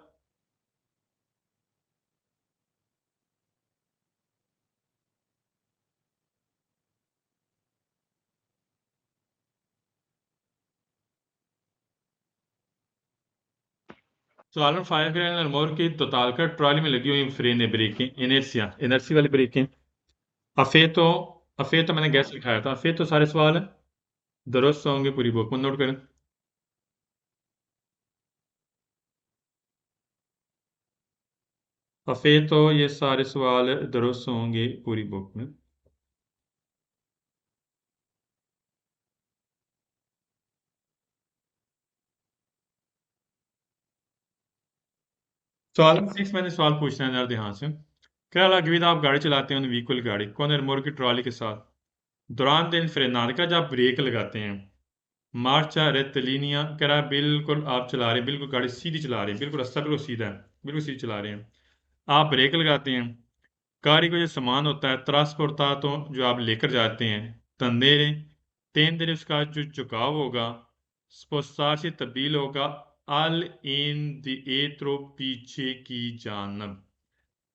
सॉल्वर फायर ग्रेनेड मोर की तोतालकर ट्रॉली में लगी हुई फ्रेन ब्रेकें इनर्सिया इनर्सी वाली ब्रेकें। अफेतो, अफेतो मैंने गैस लिखाया था, अफेतो सारे सवाल है दुरुस्त होंगे, पूरी बुक में नोट करें। अफेतो ये सारे सवाल दुरुस्त होंगे पूरी बुक में। सवाल नंबर 6 मैंने सवाल पूछना है जरा ध्यान से। क्या लगे आप गाड़ी चलाते हैं व्हीकल गाड़ी कौन रिमोट की ट्रॉली के साथ दौरान दिन फ्रेनाद का जब ब्रेक लगाते हैं मार्चा रेतलिनिया कह रहा है बिल्कुल आप चला रहे हैं, बिल्कुल गाड़ी सीधी चला रहे हैं, बिल्कुल रास्ता बिल्कुल सीधा है, बिल्कुल सीधी चला रहे हैं, आप ब्रेक लगाते हैं, गाड़ी को जो सामान होता है ट्रांसपोर्ट तो जो आप लेकर जाते हैं तंदेरे तेंदेरे उसका जो झुकाव होगा स्पोसार से तब्दील होगा अल इन दिएत्रो पीछे की जानब।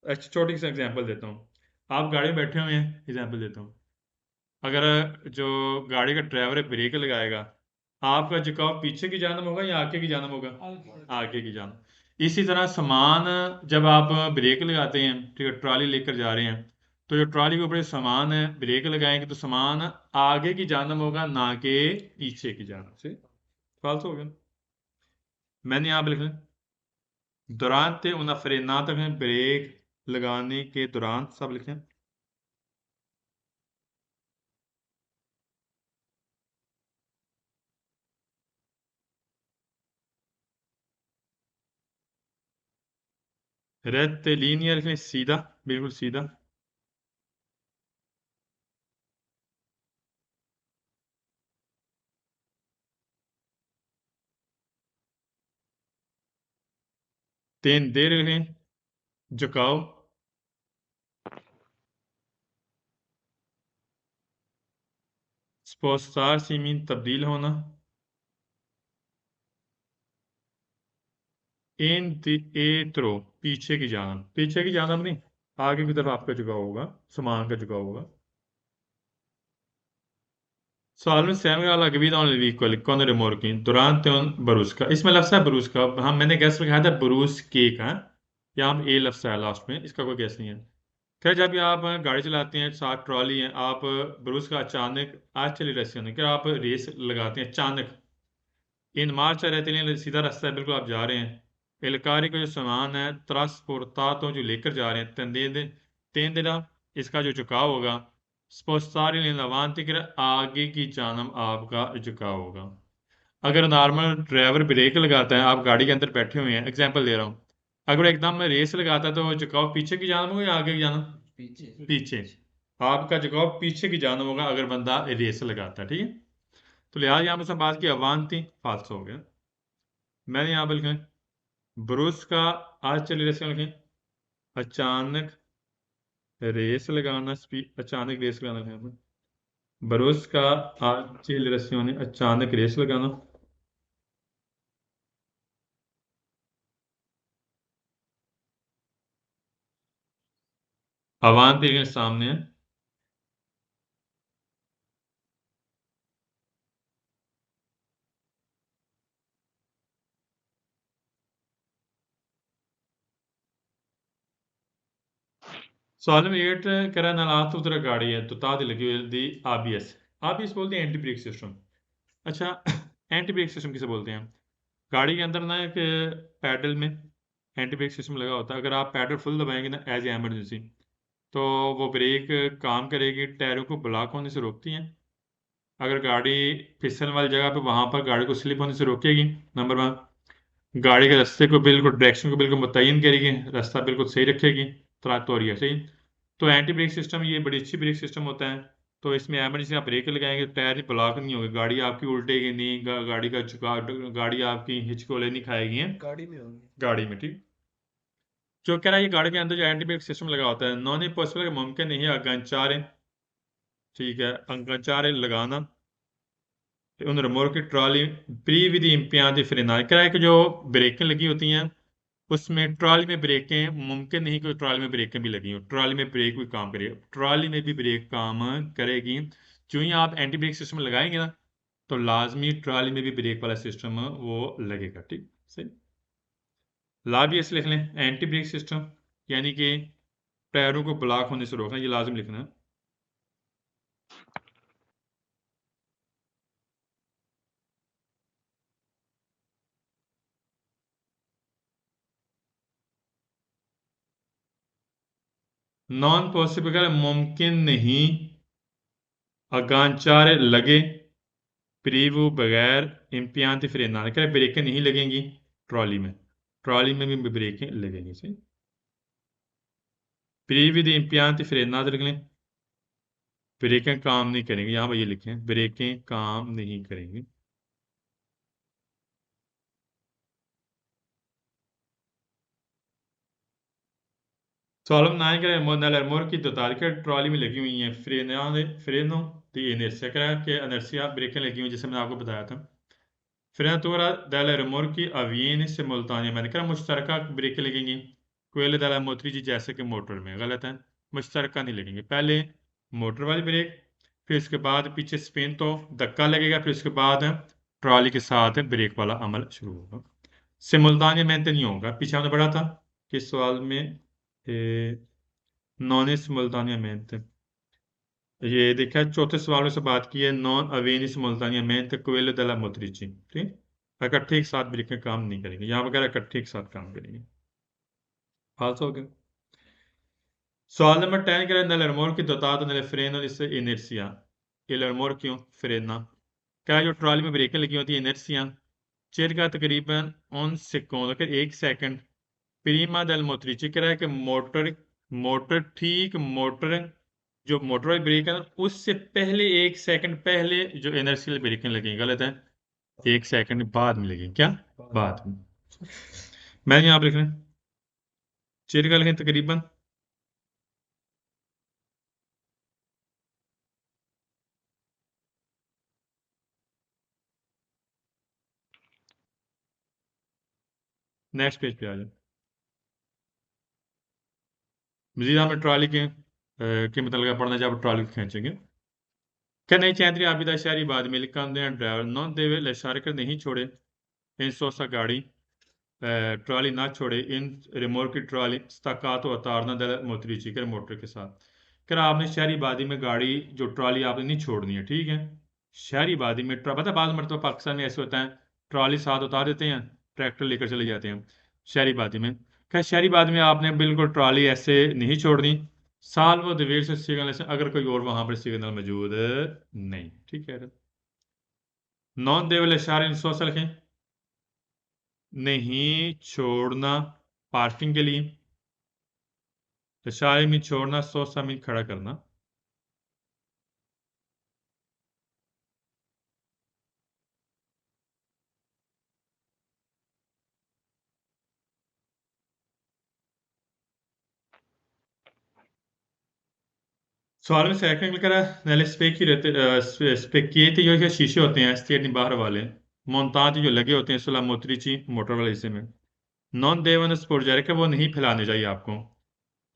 अच्छा छोटी सी एग्जांपल देता हूँ, आप गाड़ी में बैठे हुए हैं, एग्जांपल देता हूँ, अगर जो गाड़ी का ड्राइवर है ब्रेक लगाएगा, आपका झुकाव पीछे की जानब होगा या आगे की जानब होगा, आगे की जानब। इसी तरह सामान जब आप ब्रेक लगाते हैं, ठीक है, ट्रॉली लेकर जा रहे हैं, तो जो ट्रॉली के ऊपर सामान है ब्रेक लगाएंगे तो सामान आगे की जानब होगा ना कि पीछे की जानब से। फालतू हो गया। मैंने यहाँ पे लिखा durante una frenata में ब्रेक लगाने के दौरान सब लिखें। रेक्टिलिनियर लिखें, सीधा, बिल्कुल सीधा। tendere लिखें, झुकाव, spostarsi मीन तब्दील होना, indietro पीछे की जानब नहीं, आगे की तरफ आपका झुकाव होगा, सामान का झुकाव होगा। Salve alla guida nel veicolo con rimorchi durante un brusca इसमें लफ्ज़ है ब्रूस का, हम मैंने गैस लगाया था ब्रूस के का, यहाँ हम ए लफ्ज़ है लास्ट में, इसका कोई गैस नहीं है। खैर जब भी आप गाड़ी चलाते हैं, साथ ट्रॉली है, आप ब्रूस का अचानक आज चली रस्सी होने क्या आप रेस लगाते हैं अचानक, इन मार्च रहते हैं, सीधा रास्ता है, बिल्कुल आप जा रहे हैं, एलकारी का जो सामान है ट्रांसपोर्टातो जो लेकर जा रहे हैं, तेंदेरा इसका जो झुकाव होगा, स्पोस्तारी लवांति के आगे की जानब आपका झुकाव होगा। अगर नॉर्मल ड्राइवर ब्रेक लगाता है, आप गाड़ी के अंदर बैठे हुए हैं, एग्जांपल दे रहा हूँ, अगर एकदम रेस लगाता है तो झुकाव पीछे की जानब होगा या आगे की जानब? पीछे। आपका झुकाव पीछे की जानब होगा अगर बंदा रेस लगाता है, ठीक है। तो लिहाजा यहाँ पर बात की अवांति फाल्स हो गया। मैंने यहाँ पर लिखा ब्रूस का आज चली रेस लिखें, अचानक रेस लगाना, अचानक रेस लगाना लिखा, ब्रूस का आज चली रेस होने अचानक रेस लगाना, अवांति के सामने है, सवाल में 8 कह रहा है नालात उतरा गाड़ी है तो ताद लगी हुई दी आबीएस, आबीएस बोलते हैं एंटी ब्रेक सिस्टम। अच्छा एंटी ब्रेक सिस्टम किसे बोलते हैं? गाड़ी के अंदर ना एक पैडल में एंटी ब्रेक सिस्टम लगा होता है, अगर आप पैडल फुल दबाएंगे ना एज एमरजेंसी, तो वो ब्रेक काम करेगी, टायरों को ब्लॉक होने से रोकती हैं, अगर गाड़ी फिसल वाली जगह पे वहां पर गाड़ी को स्लिप होने से रोकेगी। नंबर 1, गाड़ी के रास्ते को बिल्कुल डायरेक्शन को बिल्कुल मुतय्यन करेगी, रास्ता बिल्कुल सही रखेगी, तो ये सही। तो एंटी ब्रेक सिस्टम ये बड़ी अच्छी ब्रेक सिस्टम होता है। तो इसमें एमरजेंसी आप ब्रेक लगाएंगे, टायर ब्लॉक नहीं होगी, गाड़ी आपकी उल्टेगी नहीं, गाड़ी का झुका, गाड़ी आपकी हिचकोले नहीं खाएगी हैं गाड़ी में होंगे। गाड़ी में, ठीक। जो कह रहा है ये गाड़ी के अंदर जो एंटी ब्रेक सिस्टम लगा होता है, नॉन पॉसिबल मुमकिन नहीं है अगंचारे, ठीक है, अगंचारे लगाना उन रिमोट की ट्रॉली प्री विधि इम्तियाज फ्रेनाज कह रहा है कि जो ब्रेकें लगी होती हैं उसमें ट्रॉली में ब्रेकें मुमकिन नहीं कि ट्रॉली में ब्रेकें भी लगी हो, ट्रॉली में ब्रेक भी काम करेगी, ट्रॉली में भी ब्रेक काम करेगी। जो ही आप एंटी ब्रेक सिस्टम लगाएंगे ना तो लाजमी ट्रॉली में भी ब्रेक वाला सिस्टम वो लगेगा, ठीक सही। ला भी ऐसे लिख लें एंटी ब्रेक सिस्टम यानी कि टायरों को ब्लॉक होने से रोकना, ये लाजम लिखना है। नॉन पॉसिबल मुमकिन नहीं अगांचार लगे प्रीवू बगैर इम्तियान फ्रेना क्या ब्रेकें नहीं लगेंगी ट्रॉली में, ट्रॉली में भी ब्रेकें लगेंगी सही। प्रीवी द इम्तियान फ्रेना लिख लें, ब्रेकें काम नहीं करेंगी, यहाँ पर ये लिखें ब्रेकें काम नहीं करेंगी। सॉल्व ना करें मोर की दोतालिका ट्रॉली में लगी हुई हैं फ्रेनो दी इनर्सिया करा के अनर्सिया ब्रेकें लगी हुई जैसे मैंने आपको बताया था। फ्रेनातोरा दल रिमोर की अवीन से मुल्तानिया मैंने कहा मुश्तरका ब्रेकें लगेंगी, कोयले दला मोतरी जी जैसे कि मोटर में, गलत है, मुश्तरका नहीं लगेंगे। पहले मोटर वाली ब्रेक, फिर उसके बाद पीछे स्पिन तो धक्का लगेगा, फिर उसके बाद ट्रॉली के साथ ब्रेक वाला अमल शुरू होगा। सिमुल्तानिया में तो नहीं होगा, पीछे हमने पढ़ा था किस सवाल में, नॉन सिमुल्तानिया में ये देखा है, चौथे सवालों से बात की है नॉन अवेनिस मुल्तानिया में कोयले दला मोतरीची, ठीक। इकट्ठे एक साथ ब्रेकें काम नहीं करेंगे, यहाँ वगैरह इकट्ठे एक साथ काम करेंगे। फाल्स हो गया। सवाल नंबर 10 कह रहे हैं नल की दोतातो nelle freno di inerzia, il rimorchio frena, क्या जो ट्रॉली में ब्रेकें लगी होती है इनर्सिया circa तकरीबन 1 सेकंड फिर 1 सेकंड प्रीमा दल मोटरिची कह रहा है कि मोटर मोटर ठीक मोटर जो मोटर वाली ब्रेक है ना उससे पहले 1 सेकंड पहले जो इनर्शियल ब्रेकें लगेंगी, गलत है, 1 सेकंड बाद में लगेंगी, क्या बाद में। मैंने यहाँ पर लिख रहा है चेयर का लिखें तकरीबन। नेक्स्ट पेज पे आ जाए। मजीद आपने ट्रॉली के मतलब पढ़ना जब ट्रॉली को खींचेंगे। क्या नहीं चैंतरी आबिदा शहरी बाद में लिखा ड्राइवर नॉन देवे लशार कर नहीं छोड़े इन सोसा गाड़ी ट्रॉली ना छोड़े इन रिमोट की ट्रॉली स्ताकात व उतारना दल मोतरी कर मोटर के साथ। कर आपने शहरी बादी में गाड़ी जो ट्रॉली आपने नहीं छोड़नी है, ठीक है। शहरी बादी में पता बाद मरतबा पाकिस्तान में ऐसे होता है, ट्रॉली साथ उतार देते हैं, ट्रैक्टर लेकर चले जाते हैं शहरी बादी में। क्या शहरी बादी में आपने बिल्कुल ट्रॉली ऐसे नहीं छोड़नी, साल व दवेर से सिग्नल से अगर कोई और वहां पर सिग्नल मौजूद नहीं, ठीक है। नॉन देवल इशारे सोशल लिखें, नहीं छोड़ना पार्किंग के लिए, इशारे में छोड़ना 100 में खड़ा करना। सवाल में सेकंड क्लिक करा नैले स्पेक्किएटी जो है शीशे होते हैं एस्टेट बाहर वाले मोमताज जो लगे होते हैं सुलह मोतरीची मोटर वाले हिस्से में नॉन देवन स्पोर्ट का वो नहीं फैलाने चाहिए आपको।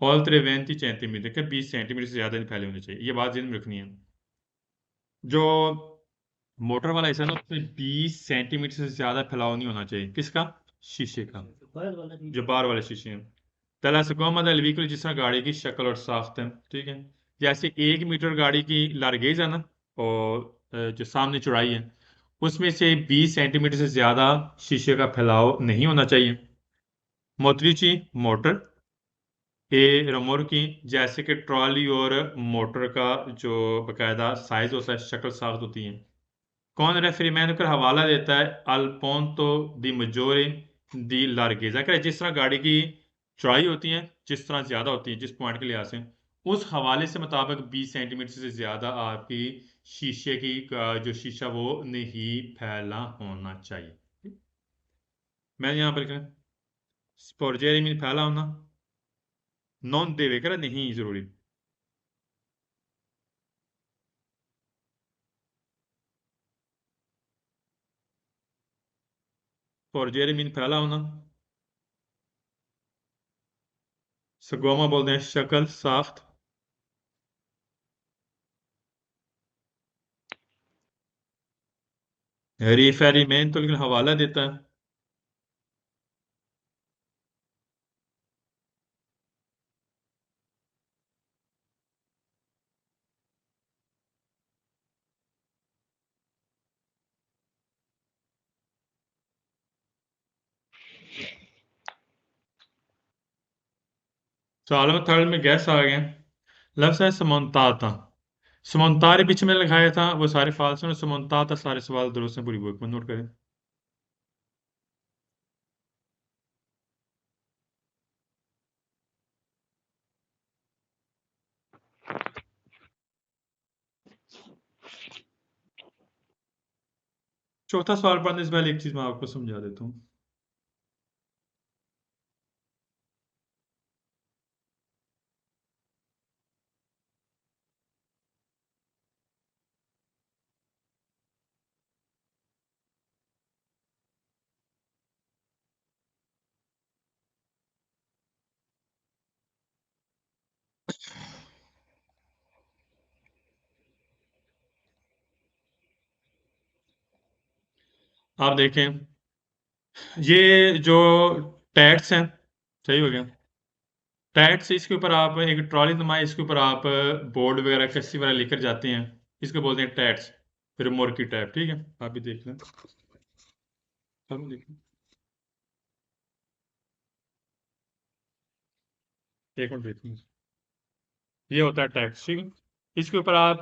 ऑल 23 सेंटीमीटर के 20 सेंटीमीटर से ज़्यादा नहीं फैले होने चाहिए, ये बात जिन में रखनी है। जो मोटर वाला हिस्सा है ना उसमें 20 सेंटीमीटर से ज़्यादा फैलाव नहीं होना चाहिए, किसका, शीशे का, जो बाहर वाले शीशे हैं। तला से कौन मदद व्हीकल जिस तरह गाड़ी की शक्ल और साख्त है, ठीक है। जैसे 1 मीटर गाड़ी की लारगेज है ना, और जो सामने चौड़ाई है उसमें से 20 सेंटीमीटर से ज़्यादा शीशे का फैलाव नहीं होना चाहिए। मोतरीची मोटर ए रमोर की जैसे कि ट्रॉली और मोटर का जो बकायदा साइज होता है, शक्ल साख्त होती है। कौन रेफरीमैन कर हवाला देता है अल पोंतो दी मजोरे दी लार्गेजा कर जिस तरह गाड़ी की चौड़ाई होती है जिस तरह ज़्यादा होती है जिस पॉइंट के लिहाज से, उस हवाले से मुताबिक 20 सेंटीमीटर से ज़्यादा आपकी शीशे की जो शीशा वो नहीं फैला होना चाहिए। मैं यहाँ पर स्पोर्जेरी में फैला होना नॉन देवे कर नहीं ज़रूरी। स्पोर्जेरी मीन फैला होना, सगोमा बोलते हैं शक्ल साख्त। रिफेरीमेंट तो लेकिन हवाला देता है। सवालों में थर्ड में गैस आ गए। लफ्ज़ है समानता। समानता बीच में लिखाया था वो सारे फाल्स हैं, समानता सारे सवाल दुरुस्त हैं, पूरी बुक में नोट करें। चौथा सवाल पढ़ने से पहले एक चीज मैं आपको समझा देता हूँ। आप देखें, ये जो टैक्स हैं, सही हो गया। टैक्स इसके ऊपर आप एक ट्रॉली नुमा इसके ऊपर आप बोर्ड वगैरह कस्सी वगैरह लेकर जाते हैं, इसको बोलते हैं टैक्स, फिर मोर की टैप, ठीक है। आप भी देख लें, सब देख लें। एक मिनट देखिए, ये होता है टैक्स, ठीक है। इसके ऊपर आप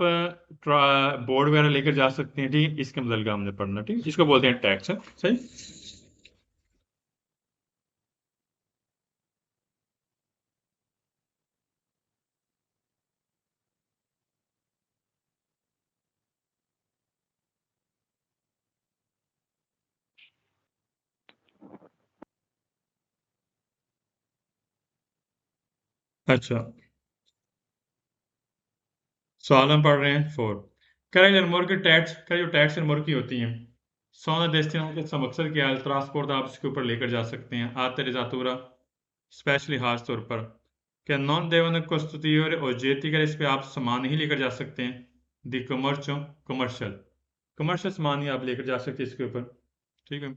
बोर्ड वगैरह लेकर जा सकते हैं, ठीक है। इसके मतलब का हमने पढ़ना, ठीक है, इसको बोलते हैं टैक्स है, सही। अच्छा, सवाल हम पढ़ रहे हैं 4। करें रिमोर की टैक्स का जो टैक्स रिमोर की होती हैं sono destinate a मकसद के al ट्रांसपोर्ट आप इसके ऊपर लेकर जा सकते हैं attrezzatura स्पेशली खास तौर पर क्या नॉन देवन costituire oggetti का इस पे आप सामान ही लेकर जा सकते हैं दी कमर्शियल कमर्शियल कमर्शियल सामान ही आप लेकर जा सकते हैं इसके ऊपर। ठीक है।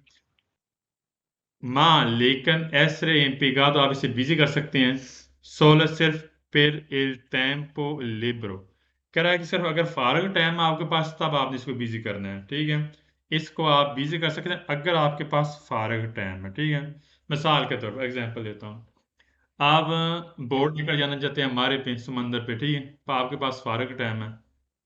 माँ लेकिन essere impiegato आप इसे बिजी कर सकते हैं solo सिर्फ per il tempo libero कह रहा है कि सिर्फ अगर फारग टाइम है आपके पास तब आपने इसको बिजी करना है। ठीक है, इसको आप बिजी कर सकते हैं अगर आपके पास फारग टाइम है। ठीक है, मिसाल के तौर पर एग्जांपल देता हूँ। आप बोट लेकर जाना चाहते हैं हमारे पे समंदर पे। ठीक है, तो आपके पास फारग टाइम है।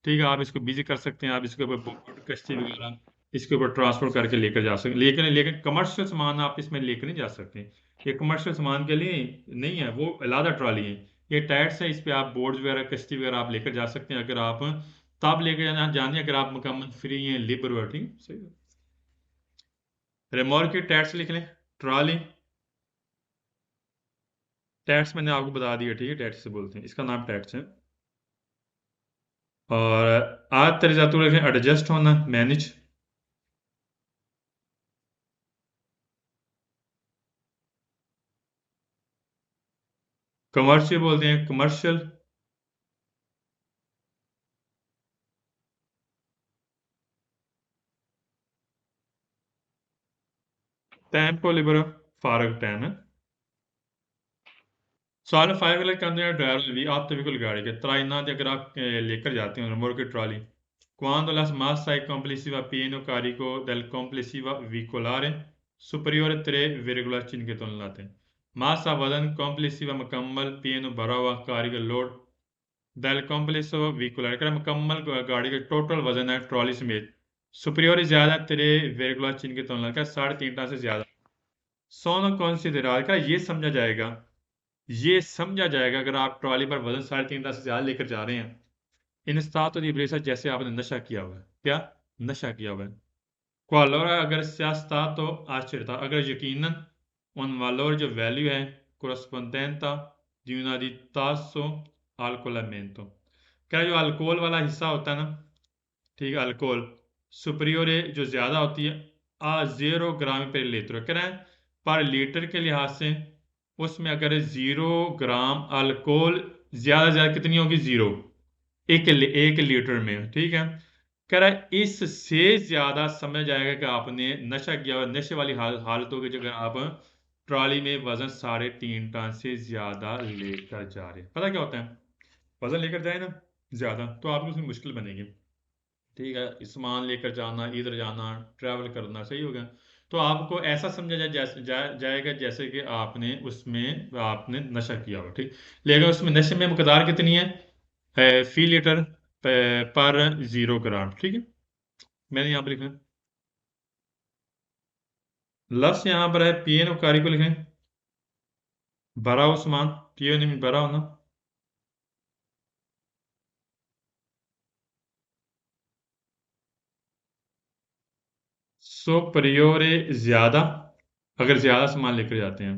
ठीक है, आप इसको बिजी कर सकते हैं, आप इसके ऊपर बोट कश्ती वगैरह इसके ऊपर ट्रांसपोर्ट करके लेकर जा सकते हैं। लेकिन लेकिन कमर्शियल सामान आप इसमें लेकर नहीं जा सकते। ये कमर्शियल सामान के लिए नहीं है, वो अलग ट्रॉली है। ये टैक्स है, इस पे आप बोर्ड वगैरह कश्ती वगैरह आप लेकर जा सकते हैं अगर आप तब लेकर जाना जानिए अगर आप मुकम्मल फ्री हैं लिबर हो। ठीक है, सही है। रिमोर की टैक्स लिख लें ट्रॉली टैक्स मैंने आपको बता दिया। ठीक है, टैक्स से बोलते हैं, इसका नाम टैक्स है। और आज तरीजातुल एडजस्ट होना मैनेज कमर्शियल बोलते हैं कमर्शियल टेम्पो लिबरो फारग टाइम है। सवाल 5 वाले के अंदर ड्राइवर भी आप तो बिल्कुल गाड़ी के trainate अगर आप लेकर जाते हैं रिमोट की trolley quando la massa è complessiva pieno carico del complessiva veicolare superiore 3,5 tonnellate massa वजन complessiva मुकम्मल पिeno भरा हुआ कार्य लोड del complessivo veicolare का मुकम्मल गाड़ी का टोटल वजन है ट्रॉली समेत सुपरियोर ज्यादा 3,5 तोलन का 3.5 टन से ज्यादा सोनो considerare का ये समझा जाएगा अगर आप ट्रॉली पर वजन 3.5 टन से ज्यादा लेकर जा रहे हैं इन स्टात और इब्रेसा जैसे आपने नशा किया हुआ है। क्या नशा किया हुआ है? क्वालोरा अगर स्यास्ता तो आश्चर्यता अगर यकीनन उन वालोर जो वैल्यू है corrispondenta di una di tasso alcolamento क्या जो अल्कोहल वाला हिस्सा होता है ना, ठीक है, अल्कोहल सुपरियोर जो ज्यादा होती है आ 0 ग्राम पर लीटर कह रहे हैं पर लीटर के लिहाज से उसमें अगर 0 ग्राम अल्कोहल ज्यादा ज्यादा कितनी होगी 0 एक लीटर में। ठीक है, कह रहा है इससे ज्यादा समझ जाएगा कि आपने नशा किया हुआ नशे वाली हालत होगी जब आप ट्रॉली में वजन 3.5 टन से ज्यादा लेकर जा रहे हैं। पता क्या होता है, वजन लेकर जाए ना ज्यादा तो आपको उसमें मुश्किल बनेगी। ठीक है, सामान लेकर जाना इधर जाना ट्रैवल करना सही होगा। तो आपको ऐसा समझा जाएगा जैसे कि आपने नशा किया हो। ठीक, लेकिन उसमें नशे में मकदार कितनी है फी लीटर पर 0 ग्राम। ठीक है, मैंने यहाँ पर लिखा लफ्स यहाँ पर है पीएन और कारी को लिखें भरा हो सामान पीएन में भरा होना सो परियोरे ज्यादा अगर ज्यादा सामान लेकर जाते हैं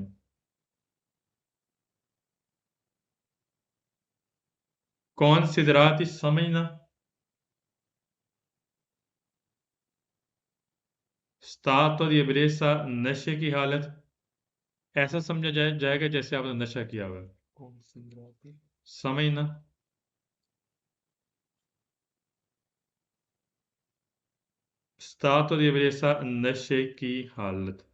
कौन सिदराती समझना स्तात और ये ब्रेसा नशे की हालत ऐसा समझा जाएगा जैसे आपने नशा किया हुआ है। कौन सी रात समझना स्तात और ये ब्रेसा नशे की हालत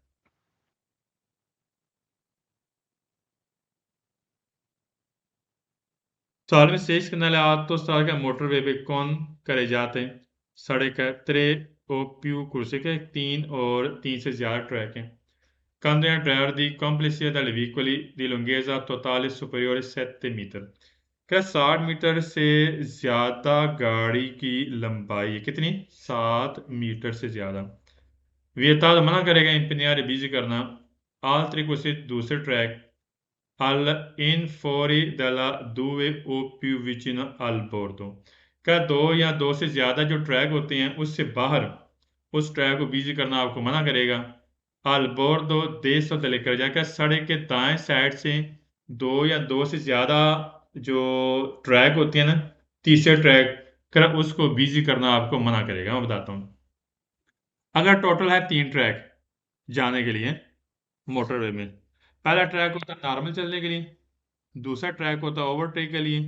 साल में शेष किनारे तो साल का मोटरवे पे कौन करे जाते हैं सड़क है त्रे ओ più कुर्सी के 3 से ज्यादा ट्रैक हैं quando è ड्राइवर दी complessità delle veicoli di lunghezza totale superiore 7 metre क्या 60 मीटर से ज्यादा गाड़ी की लंबाई कितनी 7 मीटर से ज्यादा वियता मना करेगा इंपनियार बिजी करना altri così दूसरे track al in fuori della due o più vicino al bordo क्या दो से ज्यादा जो ट्रैक होते हैं उससे बाहर उस ट्रैक को बिजी करना आपको मना करेगा al bordo destro delle carriere क्या सड़क के दाएं साइड से दो या दो से ज़्यादा जो ट्रैक होती है ना, तीसरे ट्रैक कर उसको बिजी करना आपको मना करेगा। मैं बताता हूँ। अगर टोटल है 3 ट्रैक जाने के लिए मोटरवे में, पहला ट्रैक होता है नॉर्मल चलने के लिए, दूसरा ट्रैक होता है ओवरटेक के लिए।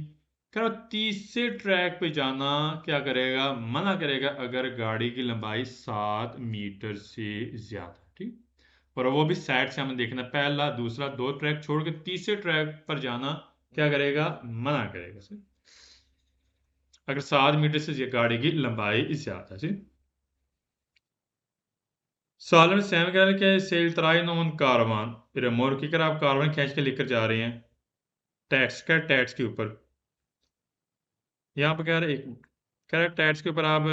कह तीसरे ट्रैक पे जाना क्या करेगा, मना करेगा अगर गाड़ी की लंबाई 7 मीटर से ज्यादा। ठीक। और वो भी साइड से हमें देखना, पहला दूसरा दो ट्रैक छोड़ के तीसरे ट्रैक पर जाना क्या करेगा, मना करेगा सर, अगर 7 मीटर से गाड़ी की लंबाई ज्यादा। जी। सालन सैम कह रहे हैं कि सेल तराई नोन कारवान रिमोट की कर आप कारवान खींच के लेकर जा रहे हैं टैक्स का, टैक्स के ऊपर यहाँ पर कह रहे एक कह रहे टैक्स के ऊपर आप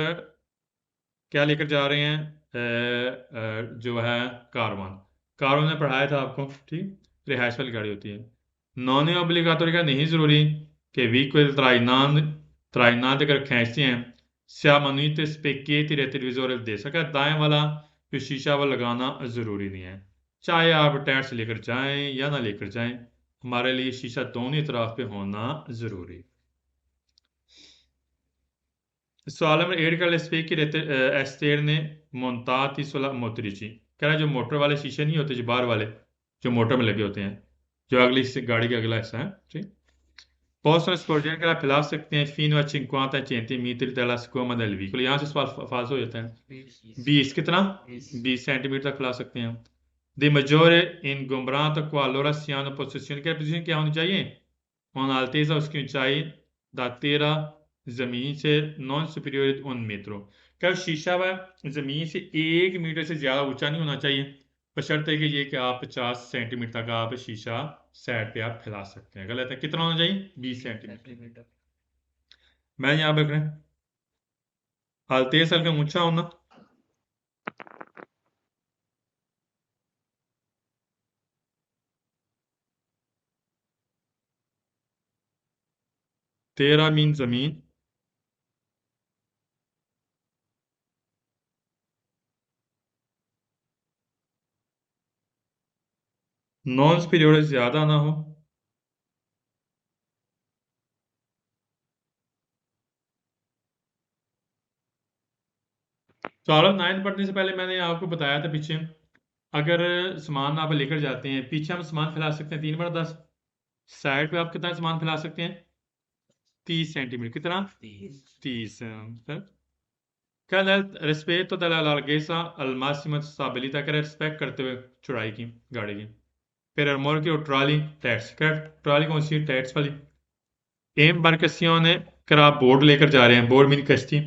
क्या लेकर जा रहे हैं, जो है कारवान। कारवान ने पढ़ाया था आपको। ठीक। रिहाइश वाली गाड़ी होती है। नॉन ऑब्लिगाटोरी का नहीं जरूरी कि व्हीकल त्राइनाद अगर खींचते हैं सियामानीत स्पेकेट रेटिविजोरल दे सका दाएं वाला जो शीशा वो लगाना जरूरी नहीं है, चाहे आप टायर से लेकर जाएं या ना लेकर जाएं, हमारे लिए शीशा दोनों तरफ पे होना जरूरी है। सवाल नंबर 8 का स्पेक की एस्टेर ने मोन्ताती सोला मोतरिची कह रहा है जो मोटर वाले शीशे नहीं होते, जो बाहर वाले जो मोटर में लगे होते हैं, जो अगली गाड़ी का अगला हिस्सा है। ठीक। Possono sporgere la pilastra fino a 50 centimetri dalla schiuma del veicolo। यहाँ से सवाल फाल्स हो जाता है। 20 कितना, 20 सेंटीमीटर तक फैला सकते हैं। di maggiore ingombrato qualora si hanno possessioni, क्या पोजीशन क्या होनी चाहिए, un'altezza उसकी ऊंचाई da terra जमीन से नॉन सुपीरियर 1 मीटर। क्या शीशा वह जमीन से 1 मीटर से ज्यादा ऊंचा नहीं होना चाहिए, बशर्ते कि ये कि आप 50 सेंटीमीटर तक आप शीशा साइड पे आप फैला सकते हैं। गलत है, कितना होना चाहिए, 20 सेंटीमीटर। मैं यहाँ पे करें altezza का ऊंचा होना, 13 मीन जमीन, नॉन सुपीरियर ज्यादा ना हो, चलो 9 पढ़ने से पहले मैंने आपको बताया था पीछे, अगर सामान आप लेकर जाते हैं पीछे हम सामान फैला सकते हैं 3/10, साइड पे आप कितना सामान फैला सकते हैं 30 सेंटीमीटर, कितना 30। क्या respect della larghezza al massimo stabilita, क्या रिस्पेक्ट करते हुए चौड़ाई की गाड़ी की। फिर अरमोर की और ट्रॉली टैट्स, क्या ट्रॉली कौन सी, टैट्स वाली। एम बार्केसियोने, कर आप बोर्ड लेकर जा रहे हैं, बोर्ड मीन कश्ती,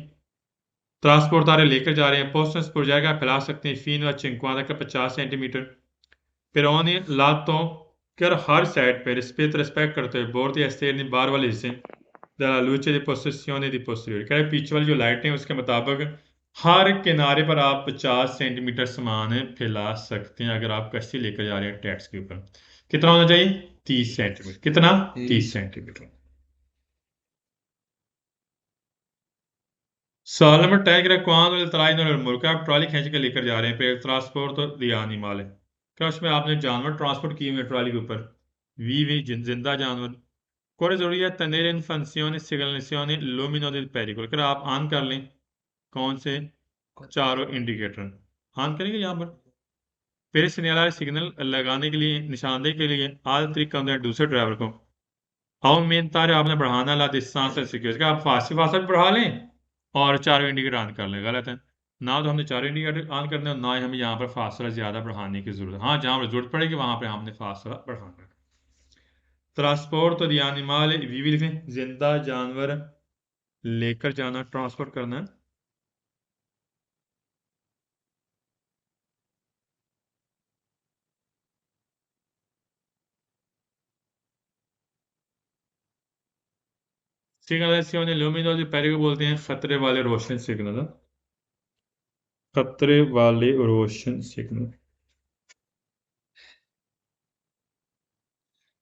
ट्रांसपोर्ट लेकर जा रहे हैं, पोस्टर्स पर जाकर फैला सकते हैं फीन व चिंकवादा का 50 सेंटीमीटर। पेरोनी लातों कर हर साइड पे रिस्पेक्ट करते हुए बोर्ड या स्टेयर बार वाले हिस्से della luce di possessione di posteriore, क्या है पीछे वाली जो लाइटें हैं उसके मुताबिक हर किनारे पर आप 50 सेंटीमीटर सामान फैला सकते हैं अगर आप कश्ती लेकर जा रहे हैं टैक्स के ऊपर। कितना होना चाहिए, 30 सेंटीमीटर, कितना 30 सेंटीमीटर। साल नंबर टैग रहा कौन मुल्क आप ट्रॉली खींच के लेकर जा रहे हैं, फिर ट्रांसपोर्ट तो दिया नहीं माल है, क्या उसमें आपने जानवर ट्रांसपोर्ट किए हुए ट्रॉली के ऊपर, वी जिंदा जानवर। Quale teoria tenere in funzione segnalazione lumino del pericolo, अगर आप ऑन कर लें कौन से चारों इंडिकेटर ऑन करेंगे यहाँ पर, फिर सिग्नल लगाने के लिए निशानदेही के लिए आधा तरीका होता है दूसरे ड्राइवर को और मेन तार आपने बढ़ाना ला डिस्टेंस सिक्योर, आप फास्ट फास्ट भी बढ़ा लें और चारों इंडिकेटर ऑन कर लें। गलत है, ना तो हमने चारों इंडिकेटर ऑन करने और ना ही हमें यहाँ पर फासला ज़्यादा बढ़ाने की जरूरत है। हाँ, जहाँ पर जरूरत पड़ेगी वहाँ पर हमने फासला बढ़ाना है। ट्रांसपोर्ट di animali vivi लिखें, जिंदा जानवर लेकर जाना, ट्रांसपोर्ट करना। सिग्नलाइजेशन लुमिनोज पहले को बोलते हैं खतरे वाले रोशन सिग्नल, खतरे वाले रोशन सिग्नल।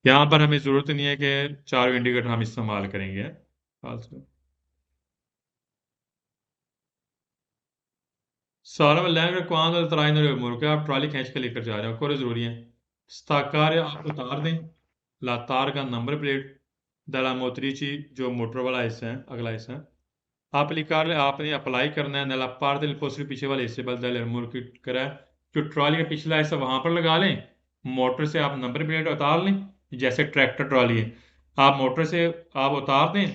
यहाँ पर हमें जरूरत नहीं है कि चार इंडिकेटर हम इस्तेमाल करेंगे फालतू। सारा में लैंग कौन तराइन मुर्गा आप ट्रॉली खींच के लेकर जा रहे हो, कोई जरूरी है स्ताकार आप उतार दें la targa number plate della motrici जो मोटर वाला हिस्सा है, अगला हिस्सा है, applicare आपने अप्लाई करना है nella parte del posteriore पीछे वाले हिस्से पर del remorque करा है, जो ट्रॉली का पिछला हिस्सा वहां पर लगा लें, मोटर से आप नंबर प्लेट उतार लें, जैसे ट्रैक्टर ट्रॉली है, आप मोटर से आप उतार दें,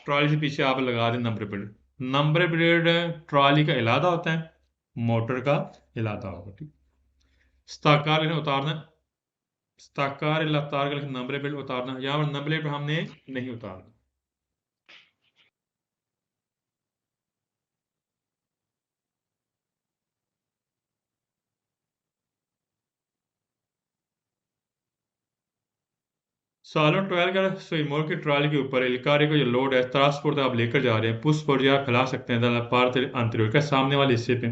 ट्रॉली से पीछे आप लगा दें number plate. Number plate trolley का इलादा होता है, मोटर का इलादा होगा, ठीक। स्ताकार लिखना उतारना, स्ताकार तार का नंबर प्लेट उतारना, यहाँ पर नंबर प्लेट हमने नहीं उतारना। सालों ट्रायल कर स्विमर की ट्रायल के ऊपर एलकारी को जो लोड है ट्रांसपोर्ट आप लेकर जा रहे हैं पुश पर जो आप फैला सकते हैं दला पार्ट anteriore का सामने वाले हिस्से पे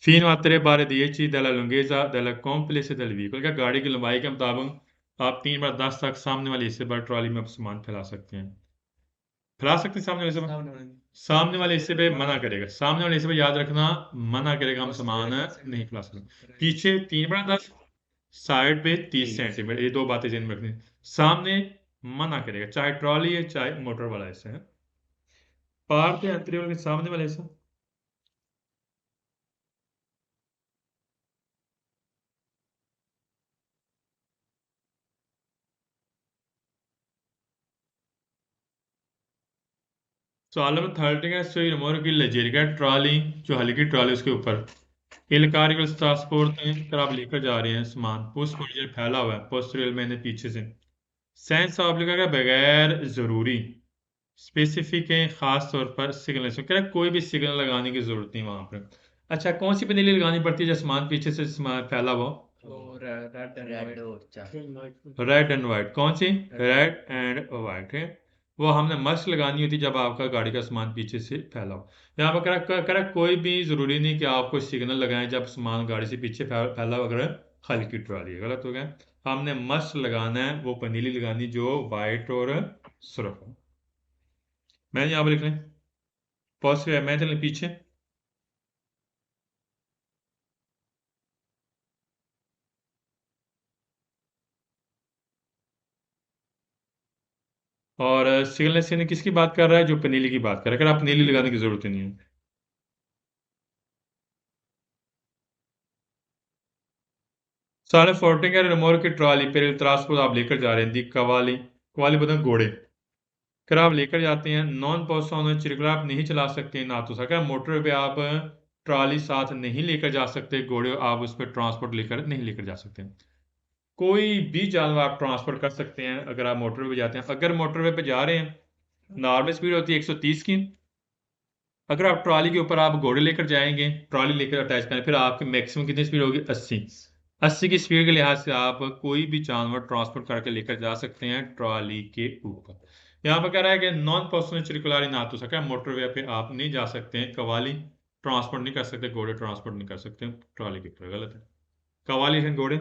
fino a 3 bar 10 della lunghezza della complesse del veicolo क्या गाड़ी की लंबाई के मुताबिक आप 3 बार 10 तक सामने वाले हिस्से पर ट्रॉली में आप सामान फैला सकते हैं, फैला सकते हैं सामने वाले हिस्से पर, सामने वाले हिस्से पे मना करेगा, सामने वाले हिस्से पे याद रखना मना करेगा, हम सामान नहीं फैला सकते। पीछे 3 बार 10, साइड पे 30 सेंटीमीटर, ये दो बातें ध्यान में रखनी। सामने मना करेगा, चाहे ट्रॉली है चाहे मोटर वाला हिस्सा है। पार के अंतरियों के सामने वाला हिस्सा सवाल नंबर 30 है सो रिमोवर की लजेरिका ट्रॉली जो हल्की ट्रॉली उसके ऊपर इलकारिकल ट्रांसपोर्ट कर आप लेकर जा रहे हैं सामान, पोस्ट पोस्टर फैला हुआ है, पोस्टर मैंने पीछे से सेंस ऑफ लिखा है बगैर जरूरी स्पेसिफिक है, खास तौर पर सिग्नल से कह कोई भी सिग्नल लगाने की जरूरत नहीं वहां पर। अच्छा, कौन सी पनीली लगानी पड़ती है जब सामान पीछे से सामान फैला हुआ? रेड एंड वाइट, कौन सी? रेड एंड वाइट है, वो हमने मस्ट लगानी होती जब आपका गाड़ी का सामान पीछे से फैला हो। यहाँ पर करा कोई भी जरूरी नहीं कि आपको सिग्नल लगाएं जब सामान गाड़ी से पीछे फैला हो, अगर हल्की ट्रॉली है, गलत हो गया। हमने मस्ट लगाना है वो पनीली लगानी जो वाइट और सुर्ख हो। मैं यहाँ पर लिख लें पॉजिटिव है, मैं चलें पीछे और सिग्नल से किसकी बात कर रहा है? जो पनीली की बात कर रहा है, अगर आप पनीली लगाने की जरूरत ही नहीं है। सारे फोर्टिंग है रिमोवर की ट्रॉली पर ट्रांसपोर्ट आप लेकर जा रहे हैं दी कवाली कवाली बदन घोड़े, अगर आप लेकर जाते हैं नॉन पोस्टोन चिरकुला आप नहीं चला सकते ना तो सका मोटर पे आप ट्रॉली साथ नहीं लेकर जा सकते, घोड़े आप उस पर ट्रांसपोर्ट लेकर नहीं लेकर जा सकते। कोई भी जानवर आप ट्रांसपोर्ट कर सकते हैं अगर आप मोटरवे पे जाते हैं। अगर मोटरवे पे जा रहे हैं नॉर्मल स्पीड होती है 130 की, अगर आप ट्रॉली के ऊपर आप घोड़े लेकर जाएंगे, ट्रॉली लेकर अटैच करें, फिर आपकी मैक्सिमम कितनी स्पीड होगी? 80 की स्पीड के लिहाज से आप कोई भी जानवर ट्रांसपोर्ट करके लेकर जा सकते हैं ट्रॉली के ऊपर। यहाँ पर कह रहा है कि नॉन पर्सनल चिरकुलारी ना तो सका मोटरवे पे आप नहीं जा सकते हैं, कवाली ट्रांसपोर्ट नहीं कर सकते, घोड़े ट्रांसपोर्ट नहीं कर सकते ट्रॉली के ऊपर, गलत है। कवाली है घोड़े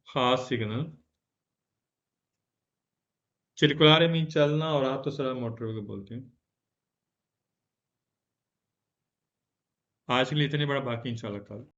खास सिग्नल, चिरकुलारे में चलना और आप तो सर मोटरवे को बोलते हैं। आज के लिए इतने बड़ा, बाकी इंशाल्लाह कल।